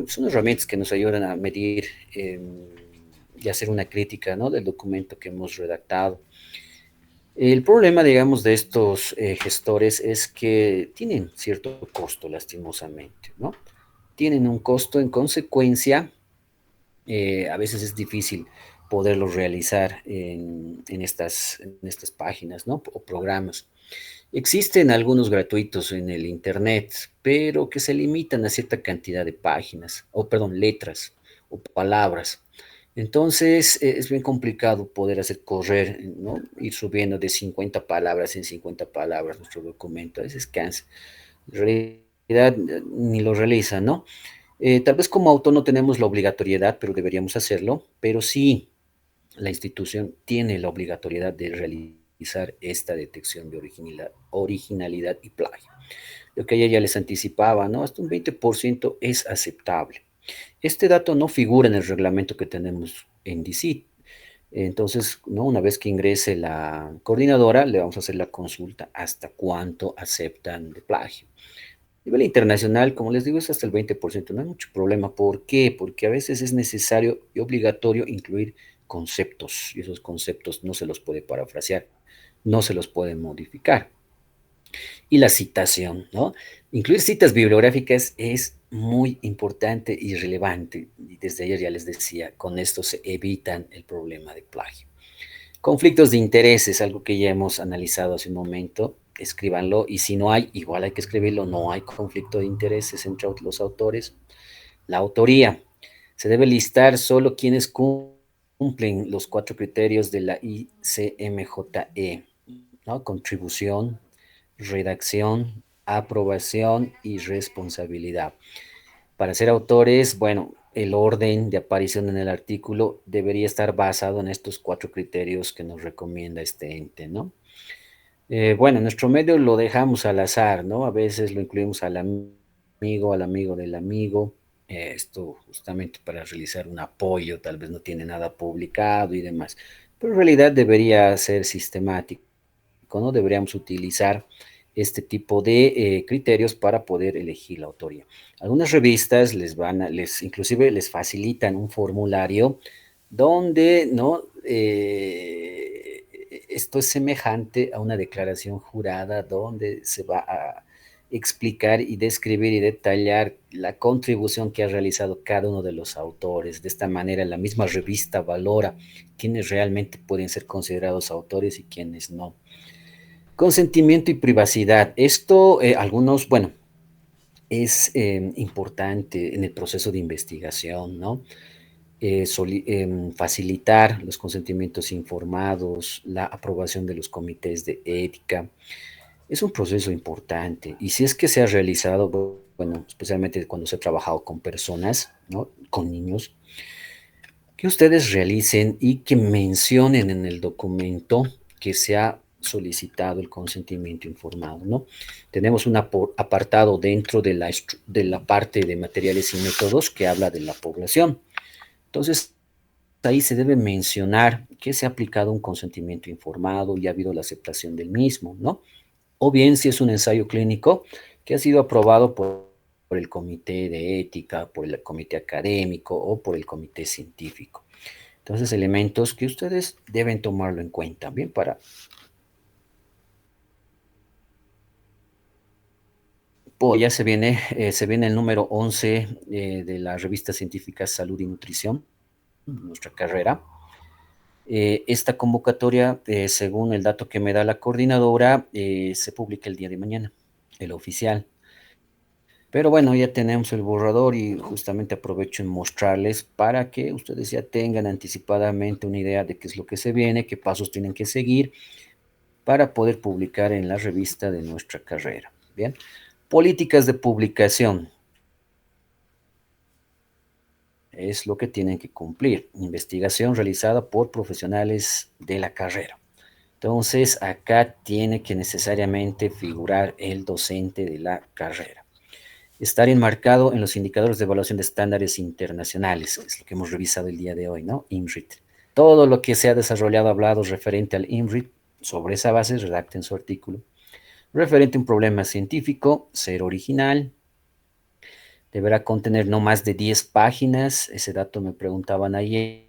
son herramientas que nos ayudan a medir y hacer una crítica, ¿no? Del documento que hemos redactado. El problema, digamos, de estos gestores es que tienen cierto costo, lastimosamente, ¿no? Tienen un costo, en consecuencia, a veces es difícil poderlo realizar en estas páginas, ¿no? O programas. Existen algunos gratuitos en el Internet, pero que se limitan a cierta cantidad de páginas, o perdón, letras o palabras. Entonces, es bien complicado poder hacer correr, ¿no? Ir subiendo de 50 palabras en 50 palabras nuestro documento. A veces cansa. En realidad, ni lo realiza, ¿no? Tal vez como autor no tenemos la obligatoriedad, pero deberíamos hacerlo, pero sí la institución tiene la obligatoriedad de realizar esta detección de originalidad y plagio. Lo que ella ya les anticipaba, ¿no? Hasta un 20% es aceptable. Este dato no figura en el reglamento que tenemos en DICIT. Entonces, ¿no? Una vez que ingrese la coordinadora, le vamos a hacer la consulta hasta cuánto aceptan de plagio. A nivel internacional, como les digo, es hasta el 20%, no hay mucho problema. ¿Por qué? Porque a veces es necesario y obligatorio incluir conceptos, y esos conceptos no se los puede parafrasear, no se los puede modificar. Y la citación, ¿no? Incluir citas bibliográficas es muy importante y relevante. Y desde ayer ya les decía, con esto se evitan el problema de plagio. Conflictos de intereses, algo que ya hemos analizado hace un momento, escríbanlo, y si no hay, igual hay que escribirlo, no hay conflicto de intereses entre los autores. La autoría, se debe listar solo quienes cumplen los 4 criterios de la ICMJE, ¿no? Contribución, redacción, aprobación y responsabilidad. Para ser autores, bueno, el orden de aparición en el artículo debería estar basado en estos 4 criterios que nos recomienda este ente, ¿no? Bueno, en nuestro medio lo dejamos al azar, ¿no? A veces lo incluimos al amigo del amigo, esto justamente para realizar un apoyo, tal vez no tiene nada publicado y demás, pero en realidad debería ser sistemático, ¿no? Deberíamos utilizar este tipo de criterios para poder elegir la autoría. Algunas revistas inclusive les facilitan un formulario donde, ¿no? Esto es semejante a una declaración jurada donde se va a explicar y describir y detallar la contribución que ha realizado cada uno de los autores. De esta manera, la misma revista valora quiénes realmente pueden ser considerados autores y quiénes no. Consentimiento y privacidad. Esto, bueno, es importante en el proceso de investigación, ¿no? Facilitar los consentimientos informados, la aprobación de los comités de ética. Es un proceso importante y si es que se ha realizado, bueno, especialmente cuando se ha trabajado con personas, ¿no? Con niños, que ustedes realicen y que mencionen en el documento que se ha solicitado el consentimiento informado, ¿no? Tenemos un apartado dentro de la parte de materiales y métodos que habla de la población. Entonces, ahí se debe mencionar que se ha aplicado un consentimiento informado y ha habido la aceptación del mismo, ¿no? O bien si es un ensayo clínico que ha sido aprobado por el comité de ética, por el comité académico o por el comité científico. Entonces, elementos que ustedes deben tomarlo en cuenta, bien, para ya se viene el número 11 de la revista científica Salud y Nutrición, nuestra carrera. Esta convocatoria, según el dato que me da la coordinadora, se publica el día de mañana, el oficial. Pero bueno, ya tenemos el borrador y justamente aprovecho en mostrarles para que ustedes ya tengan anticipadamente una idea de qué es lo que se viene, qué pasos tienen que seguir para poder publicar en la revista de nuestra carrera. Bien, políticas de publicación es lo que tienen que cumplir. Investigación realizada por profesionales de la carrera. Entonces, acá tiene que necesariamente figurar el docente de la carrera. Estar enmarcado en los indicadores de evaluación de estándares internacionales, es lo que hemos revisado el día de hoy, ¿no? INRIT. Todo lo que se ha desarrollado, hablado referente al INRIT, sobre esa base, redacten su artículo. Referente a un problema científico, ser original, deberá contener no más de 10 páginas, ese dato me preguntaban ayer,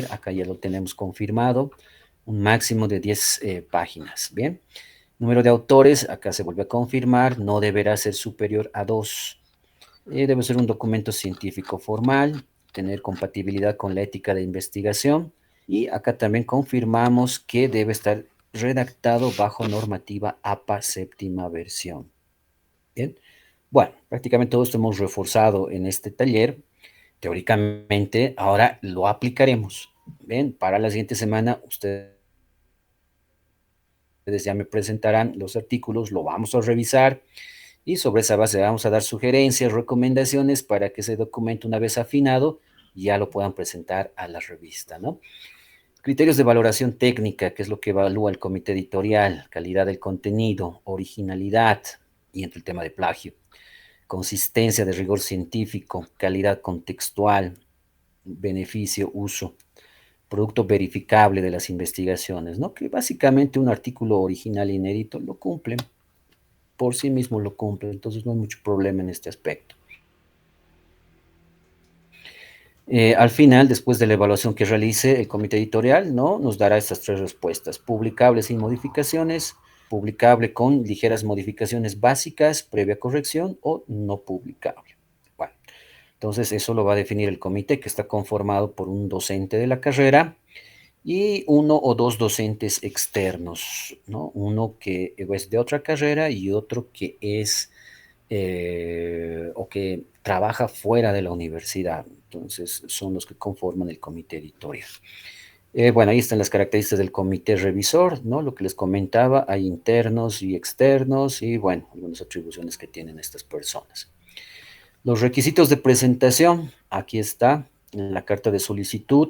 acá ya lo tenemos confirmado, un máximo de 10 páginas, ¿bien? Número de autores, acá se vuelve a confirmar, no deberá ser superior a 2. Debe ser un documento científico formal, tener compatibilidad con la ética de investigación y acá también confirmamos que debe estar redactado bajo normativa APA séptima versión. Bien, bueno, prácticamente todo esto hemos reforzado en este taller. Teóricamente, ahora lo aplicaremos. Bien, para la siguiente semana ustedes ya me presentarán los artículos, lo vamos a revisar y sobre esa base vamos a dar sugerencias, recomendaciones para que ese documento, una vez afinado, ya lo puedan presentar a la revista, ¿no? Criterios de valoración técnica, que es lo que evalúa el comité editorial, calidad del contenido, originalidad y entre el tema de plagio, consistencia de rigor científico, calidad contextual, beneficio, uso, producto verificable de las investigaciones, ¿no? Que básicamente un artículo original inédito lo cumple, por sí mismo lo cumple, entonces no hay mucho problema en este aspecto. Al final, después de la evaluación que realice el comité editorial, ¿no? Nos dará estas 3 respuestas: publicable sin modificaciones, publicable con ligeras modificaciones básicas, previa corrección, o no publicable. Bueno, entonces eso lo va a definir el comité, que está conformado por un docente de la carrera y 1 o 2 docentes externos, ¿no? Uno que es de otra carrera y otro que es o que trabaja fuera de la universidad. Entonces, son los que conforman el comité editorial. Bueno, ahí están las características del comité revisor, ¿no? Lo que les comentaba, hay internos y externos y, bueno, algunas atribuciones que tienen estas personas. Los requisitos de presentación, aquí está, en la carta de solicitud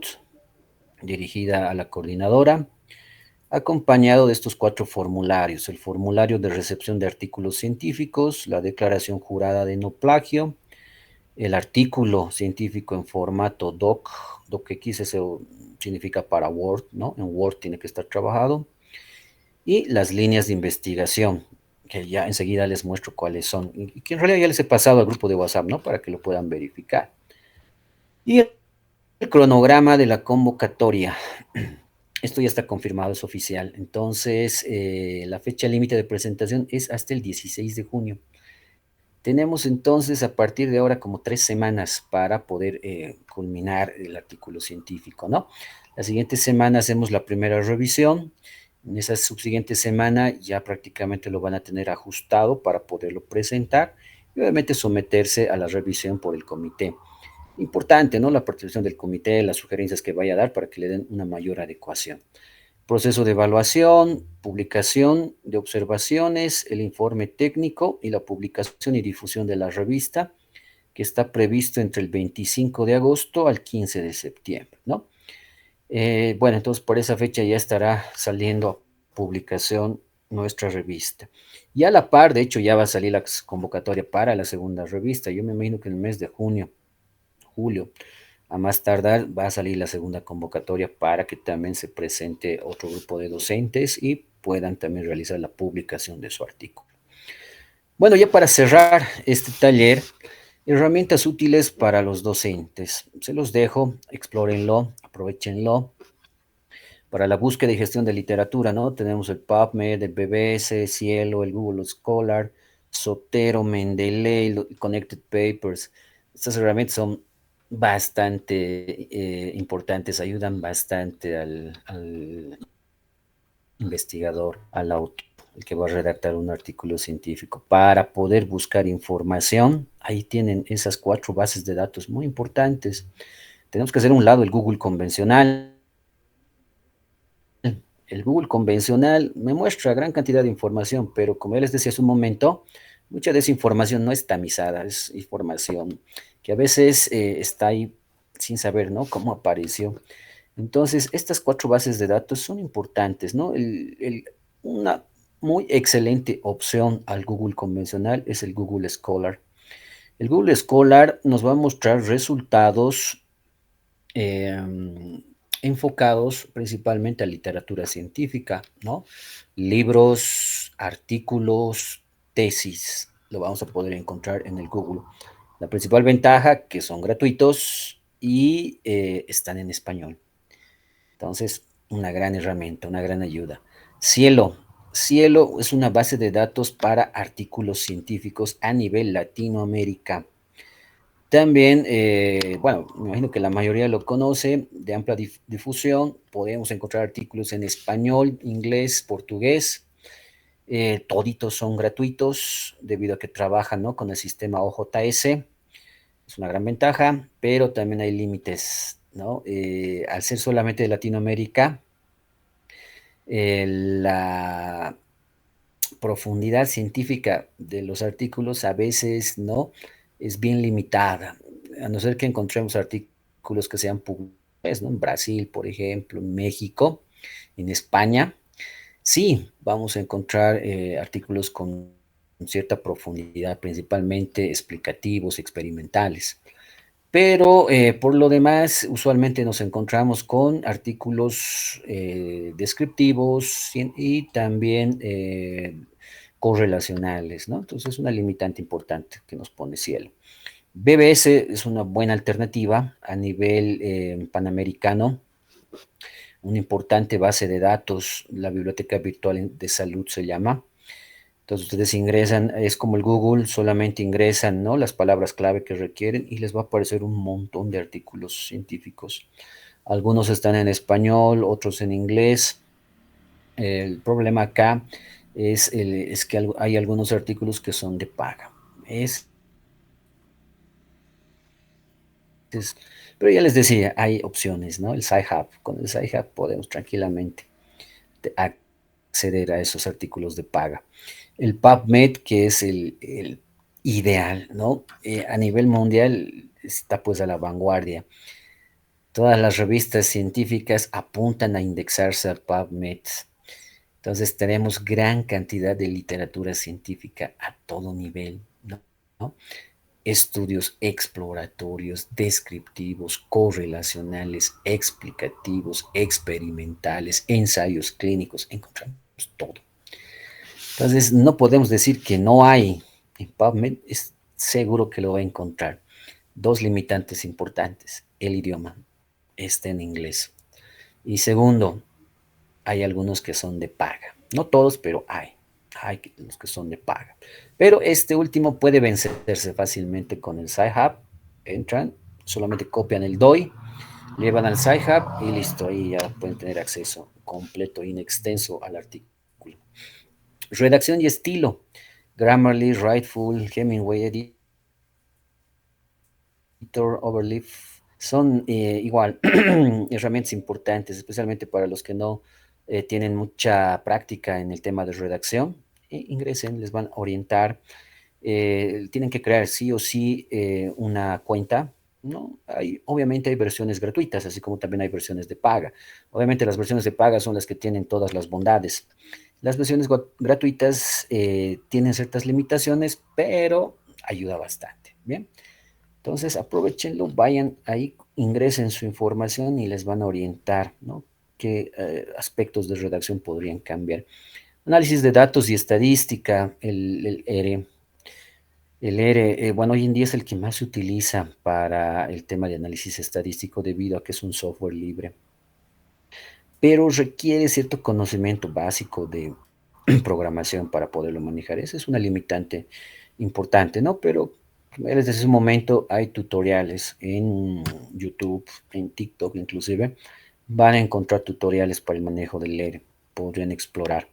dirigida a la coordinadora, acompañado de estos 4 formularios: el formulario de recepción de artículos científicos, la declaración jurada de no plagio, el artículo científico en formato doc, docx, eso significa para Word, ¿no? En Word tiene que estar trabajado, y las líneas de investigación, que ya enseguida les muestro cuáles son, y que en realidad ya les he pasado al grupo de WhatsApp, ¿no? Para que lo puedan verificar. Y el cronograma de la convocatoria. Esto ya está confirmado, es oficial. Entonces, la fecha límite de presentación es hasta el 16 de junio. Tenemos entonces a partir de ahora como 3 semanas para poder culminar el artículo científico, ¿no? La siguiente semana hacemos la primera revisión. En esa subsiguiente semana ya prácticamente lo van a tener ajustado para poderlo presentar y obviamente someterse a la revisión por el comité. Importante, ¿no? La participación del comité, las sugerencias que vaya a dar para que le den una mayor adecuación. Proceso de evaluación, publicación de observaciones, el informe técnico y la publicación y difusión de la revista, que está previsto entre el 25 de agosto al 15 de septiembre, ¿no? Bueno, entonces por esa fecha ya estará saliendo a publicación nuestra revista. Y a la par, de hecho, ya va a salir la convocatoria para la segunda revista. Yo me imagino que en el mes de junio, julio, a más tardar va a salir la segunda convocatoria para que también se presente otro grupo de docentes y puedan también realizar la publicación de su artículo. Bueno, ya para cerrar este taller, herramientas útiles para los docentes. Se los dejo, explórenlo, aprovechenlo. Para la búsqueda y gestión de literatura, ¿no? Tenemos el PubMed, el BBS, Cielo, el Google Scholar, Zotero, Mendeley, Connected Papers. Estas herramientas son bastante importantes, ayudan bastante al investigador, al autor, el que va a redactar un artículo científico, para poder buscar información. Ahí tienen esas cuatro bases de datos muy importantes. Tenemos que hacer a un lado el Google convencional. El Google convencional me muestra gran cantidad de información, pero como ya les decía hace un momento, mucha de esa información no es tamizada, es información que a veces está ahí sin saber, ¿no? Cómo apareció. Entonces, estas cuatro bases de datos son importantes, ¿no? Una muy excelente opción al Google convencional es el Google Scholar. El Google Scholar nos va a mostrar resultados eh, enfocados principalmente a literatura científica, ¿no? Libros, artículos, tesis, lo vamos a poder encontrar en el Google. La principal ventaja, que son gratuitos y están en español. Entonces, una gran herramienta, una gran ayuda. Cielo. Cielo es una base de datos para artículos científicos a nivel Latinoamérica. También, bueno, me imagino que la mayoría lo conoce, de amplia difusión. Podemos encontrar artículos en español, inglés, portugués. Toditos son gratuitos debido a que trabajan, ¿no?, con el sistema OJS. Es una gran ventaja, pero también hay límites, ¿no? Al ser solamente de Latinoamérica, la profundidad científica de los artículos a veces no es bien limitada, a no ser que encontremos artículos que sean publicados, ¿no?, en Brasil, por ejemplo, en México, en España. Sí, vamos a encontrar artículos con cierta profundidad, principalmente explicativos, experimentales. Pero por lo demás, usualmente nos encontramos con artículos descriptivos y también correlacionales, ¿no? Entonces, es una limitante importante que nos pone Cielo. BBS es una buena alternativa a nivel panamericano, una importante base de datos, la Biblioteca Virtual de Salud se llama. Entonces ustedes ingresan, es como el Google, solamente ingresan, ¿no?, las palabras clave que requieren y les va a aparecer un montón de artículos científicos. Algunos están en español, otros en inglés. El problema acá es que hay algunos artículos que son de paga. Es- pero ya les decía, hay opciones, ¿no? El Sci-Hub, con el Sci-Hub podemos tranquilamente acceder a esos artículos de paga. El PubMed, que es el ideal, ¿no? A nivel mundial está pues a la vanguardia. Todas las revistas científicas apuntan a indexarse al PubMed. Entonces tenemos gran cantidad de literatura científica a todo nivel, ¿no? ¿No? Estudios exploratorios, descriptivos, correlacionales, explicativos, experimentales, ensayos clínicos, encontramos todo. Entonces, no podemos decir que no hay en PubMed, es seguro que lo va a encontrar. Dos limitantes importantes: el idioma está en inglés. Y segundo, hay algunos que son de paga. No todos, pero hay los que son de paga. Pero este último puede vencerse fácilmente con el Sci-Hub. Entran, solamente copian el DOI, llevan al Sci-Hub y listo, ahí ya pueden tener acceso completo, inextenso al artículo. Redacción y estilo: Grammarly, Writeful, Hemingway Editor, Overleaf, son igual herramientas importantes, especialmente para los que no tienen mucha práctica en el tema de redacción. Ingresen, les van a orientar. Tienen que crear sí o sí una cuenta, ¿no? Obviamente hay versiones gratuitas, así como también hay versiones de paga. Obviamente las versiones de paga son las que tienen todas las bondades. Las versiones gratuitas tienen ciertas limitaciones, pero ayuda bastante. Bien, entonces aprovechenlo, vayan ahí, ingresen su información y les van a orientar, ¿no?, qué aspectos de redacción podrían cambiar. Análisis de datos y estadística, el ERE. El ERE, bueno, hoy en día es el que más se utiliza para el tema de análisis estadístico debido a que es un software libre, pero requiere cierto conocimiento básico de programación para poderlo manejar. Esa es una limitante importante, ¿no? Pero desde ese momento hay tutoriales en YouTube, en TikTok inclusive, van a encontrar tutoriales para el manejo del LED, podrían explorar.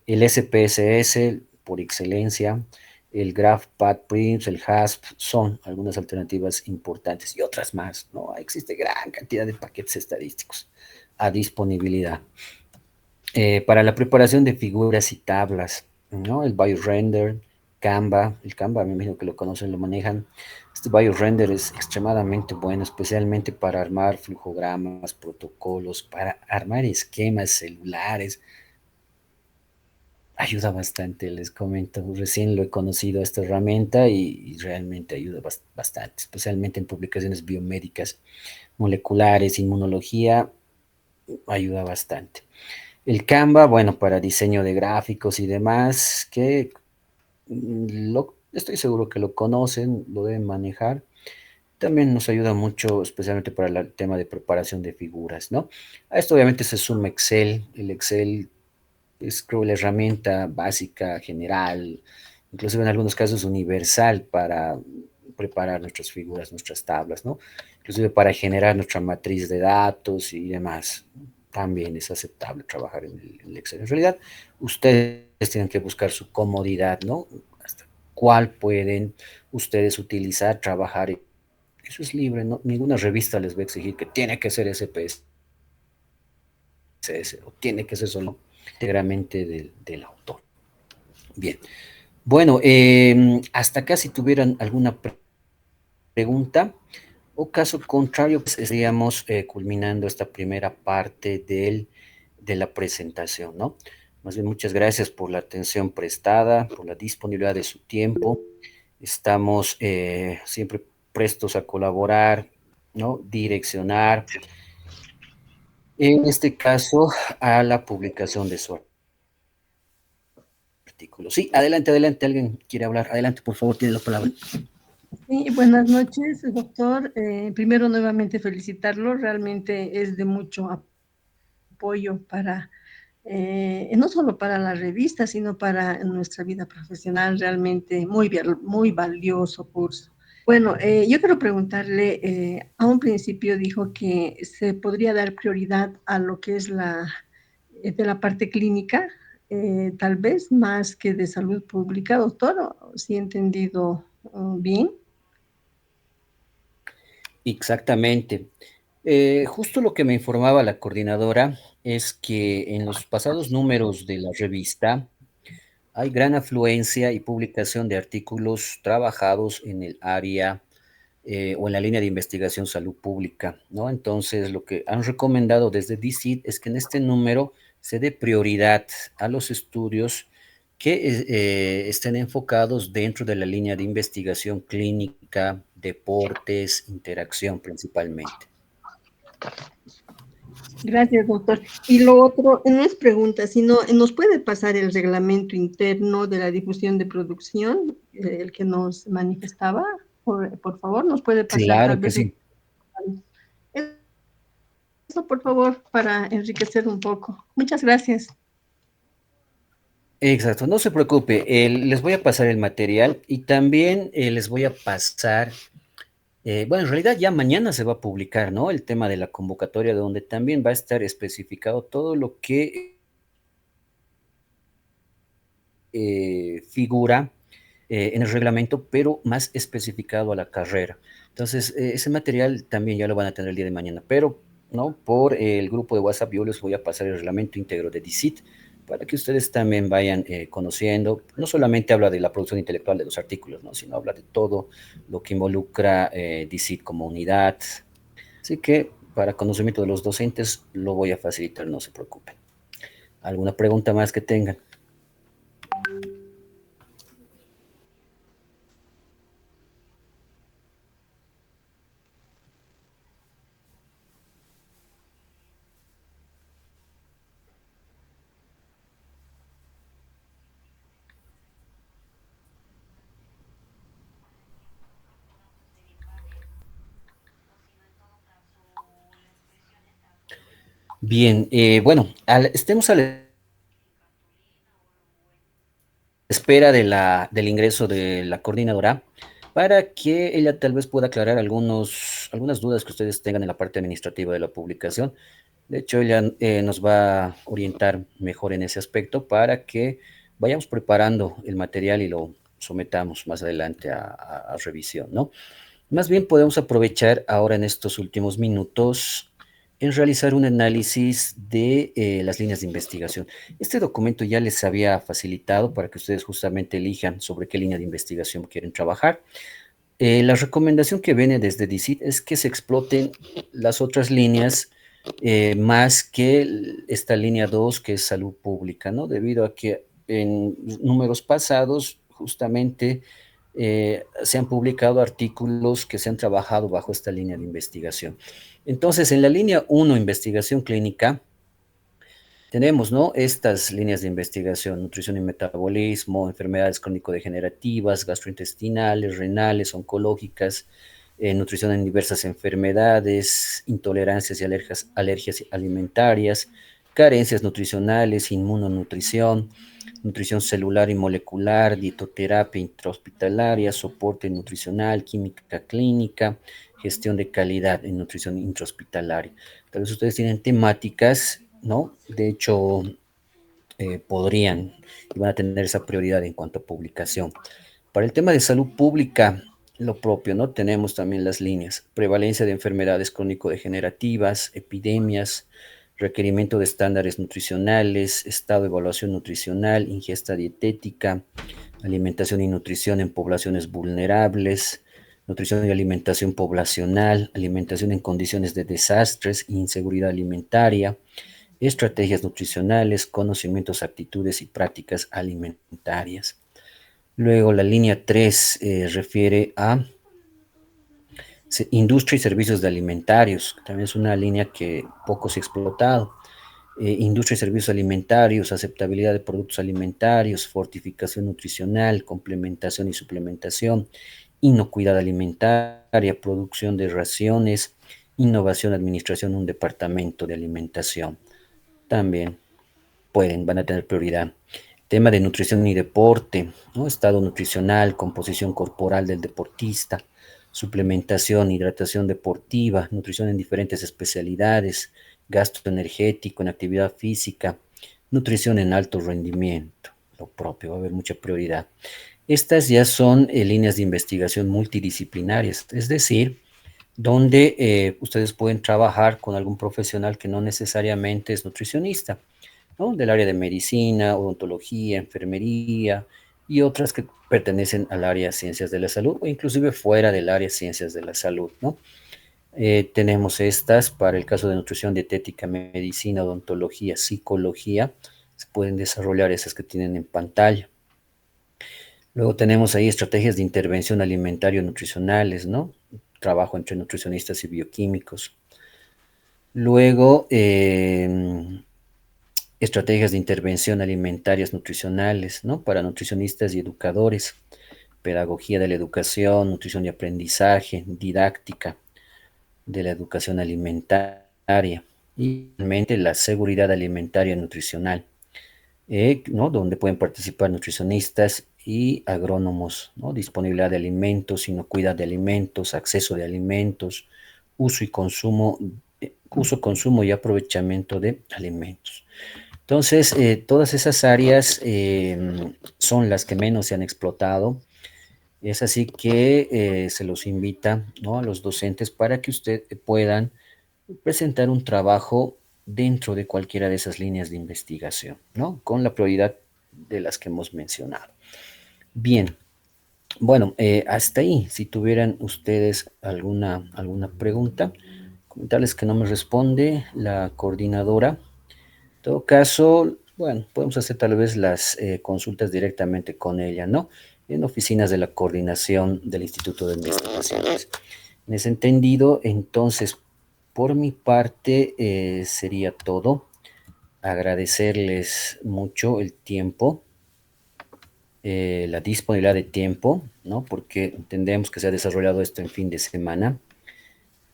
El SPSS por excelencia, el GraphPad Print, el HASP, son algunas alternativas importantes y otras más, ¿no? Existe gran cantidad de paquetes estadísticos a disponibilidad. Para la preparación de figuras y tablas, ¿no? El BioRender, Canva, el Canva me imagino que lo conocen, lo manejan. Este BioRender es extremadamente bueno, especialmente para armar flujogramas, protocolos, para armar esquemas celulares. Ayuda bastante, les comento, recién lo he conocido esta herramienta y realmente ayuda bastante, especialmente en publicaciones biomédicas, moleculares, inmunología, ayuda bastante. El Canva, bueno, para diseño de gráficos y demás, que estoy seguro que lo conocen, lo deben manejar. También nos ayuda mucho, especialmente para el tema de preparación de figuras, ¿no? A esto obviamente se suma Excel. El Excel es, creo, la herramienta básica, general, inclusive en algunos casos universal para preparar nuestras figuras, nuestras tablas, ¿no? Inclusive para generar nuestra matriz de datos y demás. También es aceptable trabajar en el Excel. En realidad, ustedes tienen que buscar su comodidad, ¿no? Hasta cuál pueden ustedes utilizar, trabajar. Eso es libre, ¿no? Ninguna revista les va a exigir que tiene que ser SPS o tiene que ser solo íntegramente del autor. Bien. Bueno, hasta acá si tuvieran alguna pregunta o caso contrario, pues estaríamos culminando esta primera parte de la presentación, ¿no? Más bien, muchas gracias por la atención prestada, por la disponibilidad de su tiempo. Estamos siempre prestos a colaborar, ¿no? Direccionar, en este caso, a la publicación de su artículo. Sí, adelante, adelante, alguien quiere hablar. Adelante, por favor, tiene la palabra. Sí, buenas noches, doctor. Primero, nuevamente felicitarlo. Realmente es de mucho apoyo para, no solo para la revista, sino para nuestra vida profesional. Realmente muy valioso curso. Bueno, yo quiero preguntarle, a un principio dijo que se podría dar prioridad a lo que es de la parte clínica, tal vez más que de salud pública, doctor, si he entendido bien. Exactamente. Justo lo que me informaba la coordinadora es que en los pasados números de la revista hay gran afluencia y publicación de artículos trabajados en el área o en la línea de investigación salud pública, ¿no? Entonces, lo que han recomendado desde DCID es que en este número se dé prioridad a los estudios que estén enfocados dentro de la línea de investigación clínica, deportes, interacción principalmente. Gracias, doctor. Y lo otro, no es pregunta, sino nos puede pasar el reglamento interno de la difusión de producción, el que nos manifestaba, por favor, nos puede pasar tal Claro que vez sí. eso, por favor, para enriquecer un poco. Muchas gracias. Exacto, no se preocupe, les voy a pasar el material y también les voy a pasar, bueno, en realidad ya mañana se va a publicar, ¿no? El tema de la convocatoria, donde también va a estar especificado todo lo que figura en el reglamento, pero más especificado a la carrera. Entonces, ese material también ya lo van a tener el día de mañana, pero ¿no? Por el grupo de WhatsApp yo les voy a pasar el reglamento íntegro de DICIT para que ustedes también vayan conociendo. No solamente habla de la producción intelectual de los artículos, ¿no? Sino habla de todo lo que involucra DICIT como unidad. Así que para conocimiento de los docentes lo voy a facilitar, no se preocupen. ¿Alguna pregunta más que tengan? Bien, bueno, estemos a la espera del ingreso de la coordinadora para que ella tal vez pueda aclarar algunas dudas que ustedes tengan en la parte administrativa de la publicación. De hecho, ella nos va a orientar mejor en ese aspecto para que vayamos preparando el material y lo sometamos más adelante a revisión, ¿no? Más bien podemos aprovechar ahora en estos últimos minutos en realizar un análisis de las líneas de investigación. Este documento ya les había facilitado para que ustedes justamente elijan sobre qué línea de investigación quieren trabajar. La recomendación que viene desde DICIT es que se exploten las otras líneas más que esta línea 2 que es salud pública, ¿no? Debido a que en números pasados justamente se han publicado artículos que se han trabajado bajo esta línea de investigación. Entonces, en la línea 1, investigación clínica, tenemos, ¿no? Estas líneas de investigación: nutrición y metabolismo, enfermedades crónico-degenerativas, gastrointestinales, renales, oncológicas, nutrición en diversas enfermedades, intolerancias y alergias alimentarias, carencias nutricionales, inmunonutrición, nutrición celular y molecular, dietoterapia intrahospitalaria, soporte nutricional, química clínica, gestión de calidad en nutrición intrahospitalaria. Tal vez ustedes tienen temáticas, ¿no? De hecho, podrían y van a tener esa prioridad en cuanto a publicación. Para el tema de salud pública, lo propio, ¿no? Tenemos también las líneas: prevalencia de enfermedades crónico-degenerativas, epidemias, requerimiento de estándares nutricionales, estado de evaluación nutricional, ingesta dietética, alimentación y nutrición en poblaciones vulnerables, nutrición y alimentación poblacional, alimentación en condiciones de desastres, inseguridad alimentaria, estrategias nutricionales, conocimientos, actitudes y prácticas alimentarias. Luego la línea 3 refiere a industria y servicios de alimentarios, también es una línea que poco se ha explotado. Industria y servicios alimentarios, aceptabilidad de productos alimentarios, fortificación nutricional, complementación y suplementación, inocuidad alimentaria, producción de raciones, innovación, administración, un departamento de alimentación. También van a tener prioridad. Tema de nutrición y deporte, ¿no? Estado nutricional, composición corporal del deportista, suplementación, hidratación deportiva, nutrición en diferentes especialidades, gasto energético en actividad física, nutrición en alto rendimiento, lo propio, va a haber mucha prioridad. Estas ya son líneas de investigación multidisciplinarias, es decir, donde ustedes pueden trabajar con algún profesional que no necesariamente es nutricionista, ¿no? Del área de medicina, odontología, enfermería y otras que pertenecen al área de ciencias de la salud o inclusive fuera del área de ciencias de la salud, ¿no? Tenemos estas para el caso de nutrición, dietética, medicina, odontología, psicología. Se pueden desarrollar esas que tienen en pantalla. Luego tenemos ahí estrategias de intervención alimentario-nutricionales, ¿no? Trabajo entre nutricionistas y bioquímicos. Luego, estrategias de intervención alimentarias nutricionales, ¿no? Para nutricionistas y educadores, pedagogía de la educación, nutrición y aprendizaje, didáctica de la educación alimentaria y finalmente la seguridad alimentaria nutricional, ¿no? Donde pueden participar nutricionistas y agrónomos, ¿no? Disponibilidad de alimentos, inocuidad de alimentos, acceso de alimentos, uso, consumo y aprovechamiento de alimentos. Entonces, todas esas áreas son las que menos se han explotado. Es así que se los invita, ¿no? A los docentes para que ustedes puedan presentar un trabajo dentro de cualquiera de esas líneas de investigación, ¿no? Con la prioridad de las que hemos mencionado. Bien, bueno, hasta ahí. Si tuvieran ustedes alguna pregunta, comentarles que no me responde la coordinadora. En todo caso, bueno, podemos hacer tal vez las consultas directamente con ella, ¿no? En oficinas de la coordinación del Instituto de Investigaciones. En ese entendido, entonces, por mi parte, sería todo. Agradecerles mucho el tiempo, la disponibilidad de tiempo, ¿no? Porque entendemos que se ha desarrollado esto en fin de semana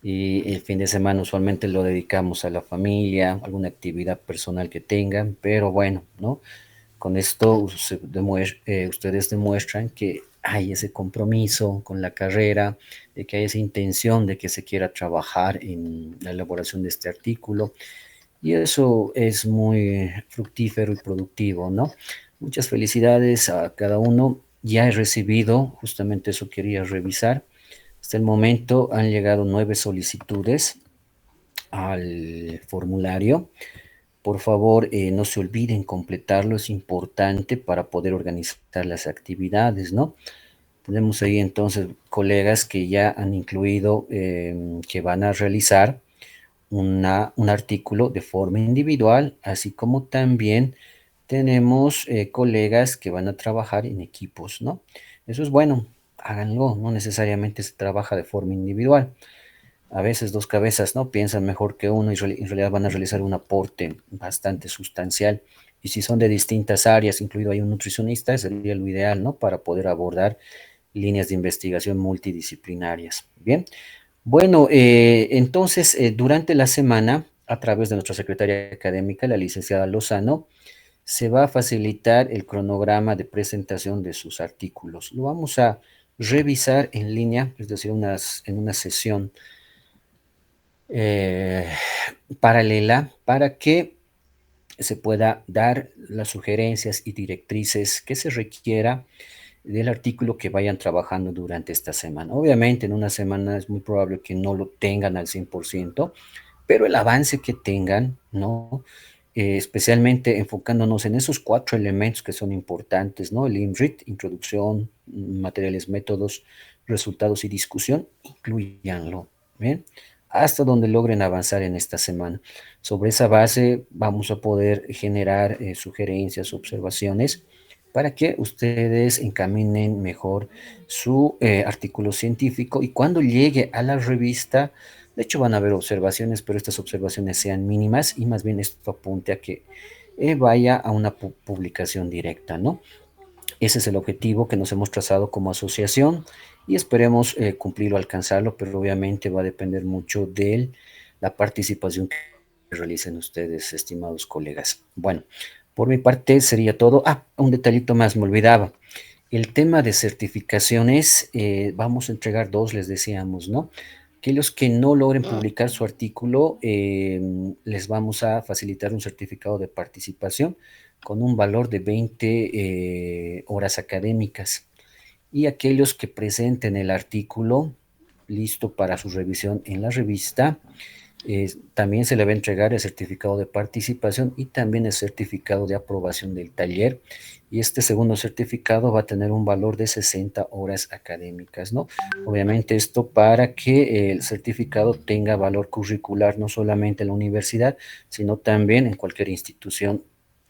y el fin de semana usualmente lo dedicamos a la familia, alguna actividad personal que tengan, pero bueno, ¿no? Con esto ustedes demuestran que hay ese compromiso con la carrera, de que hay esa intención de que se quiera trabajar en la elaboración de este artículo. Y eso es muy fructífero y productivo, ¿no? Muchas felicidades a cada uno. Ya he recibido, justamente eso quería revisar. Hasta el momento han llegado 9 solicitudes al formulario. Por favor, no se olviden completarlo, es importante para poder organizar las actividades, ¿no? Tenemos ahí entonces colegas que ya han incluido que van a realizar un artículo de forma individual, así como también tenemos colegas que van a trabajar en equipos, ¿no? Eso es bueno, háganlo, no necesariamente se trabaja de forma individual. A veces dos cabezas, ¿no? Piensan mejor que uno y en realidad van a realizar un aporte bastante sustancial. Y si son de distintas áreas, incluido hay un nutricionista, sería lo ideal, ¿no? Para poder abordar líneas de investigación multidisciplinarias. Bien. Bueno, entonces, durante la semana, a través de nuestra secretaria académica, la licenciada Lozano, se va a facilitar el cronograma de presentación de sus artículos. Lo vamos a revisar en línea, es decir, en una sesión eh, paralela para que se pueda dar las sugerencias y directrices que se requiera del artículo que vayan trabajando durante esta semana. Obviamente en una semana es muy probable que no lo tengan al 100%, pero el avance que tengan, ¿no? Especialmente enfocándonos en esos 4 elementos que son importantes, ¿no? El IMRIT, introducción, materiales, métodos, resultados y discusión, incluyanlo, ¿bien? Hasta donde logren avanzar en esta semana. Sobre esa base vamos a poder generar sugerencias, observaciones, para que ustedes encaminen mejor su artículo científico y cuando llegue a la revista, de hecho van a haber observaciones, pero estas observaciones sean mínimas y más bien esto apunte a que vaya a una publicación directa, ¿no? Ese es el objetivo que nos hemos trazado como asociación y esperemos cumplirlo, alcanzarlo, pero obviamente va a depender mucho de la participación que realicen ustedes, estimados colegas. Bueno, por mi parte sería todo. Ah, un detallito más, me olvidaba. El tema de certificaciones, vamos a entregar 2, les decíamos, ¿no? Aquellos que no logren publicar su artículo, les vamos a facilitar un certificado de participación con un valor de 20 horas académicas. Y aquellos que presenten el artículo listo para su revisión en la revista, también se le va a entregar el certificado de participación y también el certificado de aprobación del taller. Y este segundo certificado va a tener un valor de 60 horas académicas, ¿no? Obviamente esto para que el certificado tenga valor curricular no solamente en la universidad, sino también en cualquier institución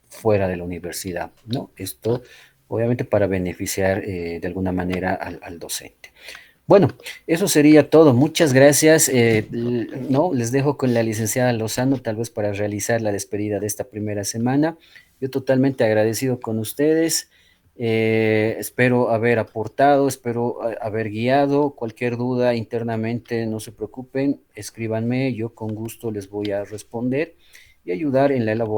fuera de la universidad, ¿no? Esto obviamente para beneficiar de alguna manera al docente. Bueno, eso sería todo. Muchas gracias. No, les dejo con la licenciada Lozano, tal vez para realizar la despedida de esta primera semana. Yo totalmente agradecido con ustedes. Espero haber aportado, espero haber guiado. Cualquier duda internamente, no se preocupen, escríbanme. Yo con gusto les voy a responder y ayudar en la elaboración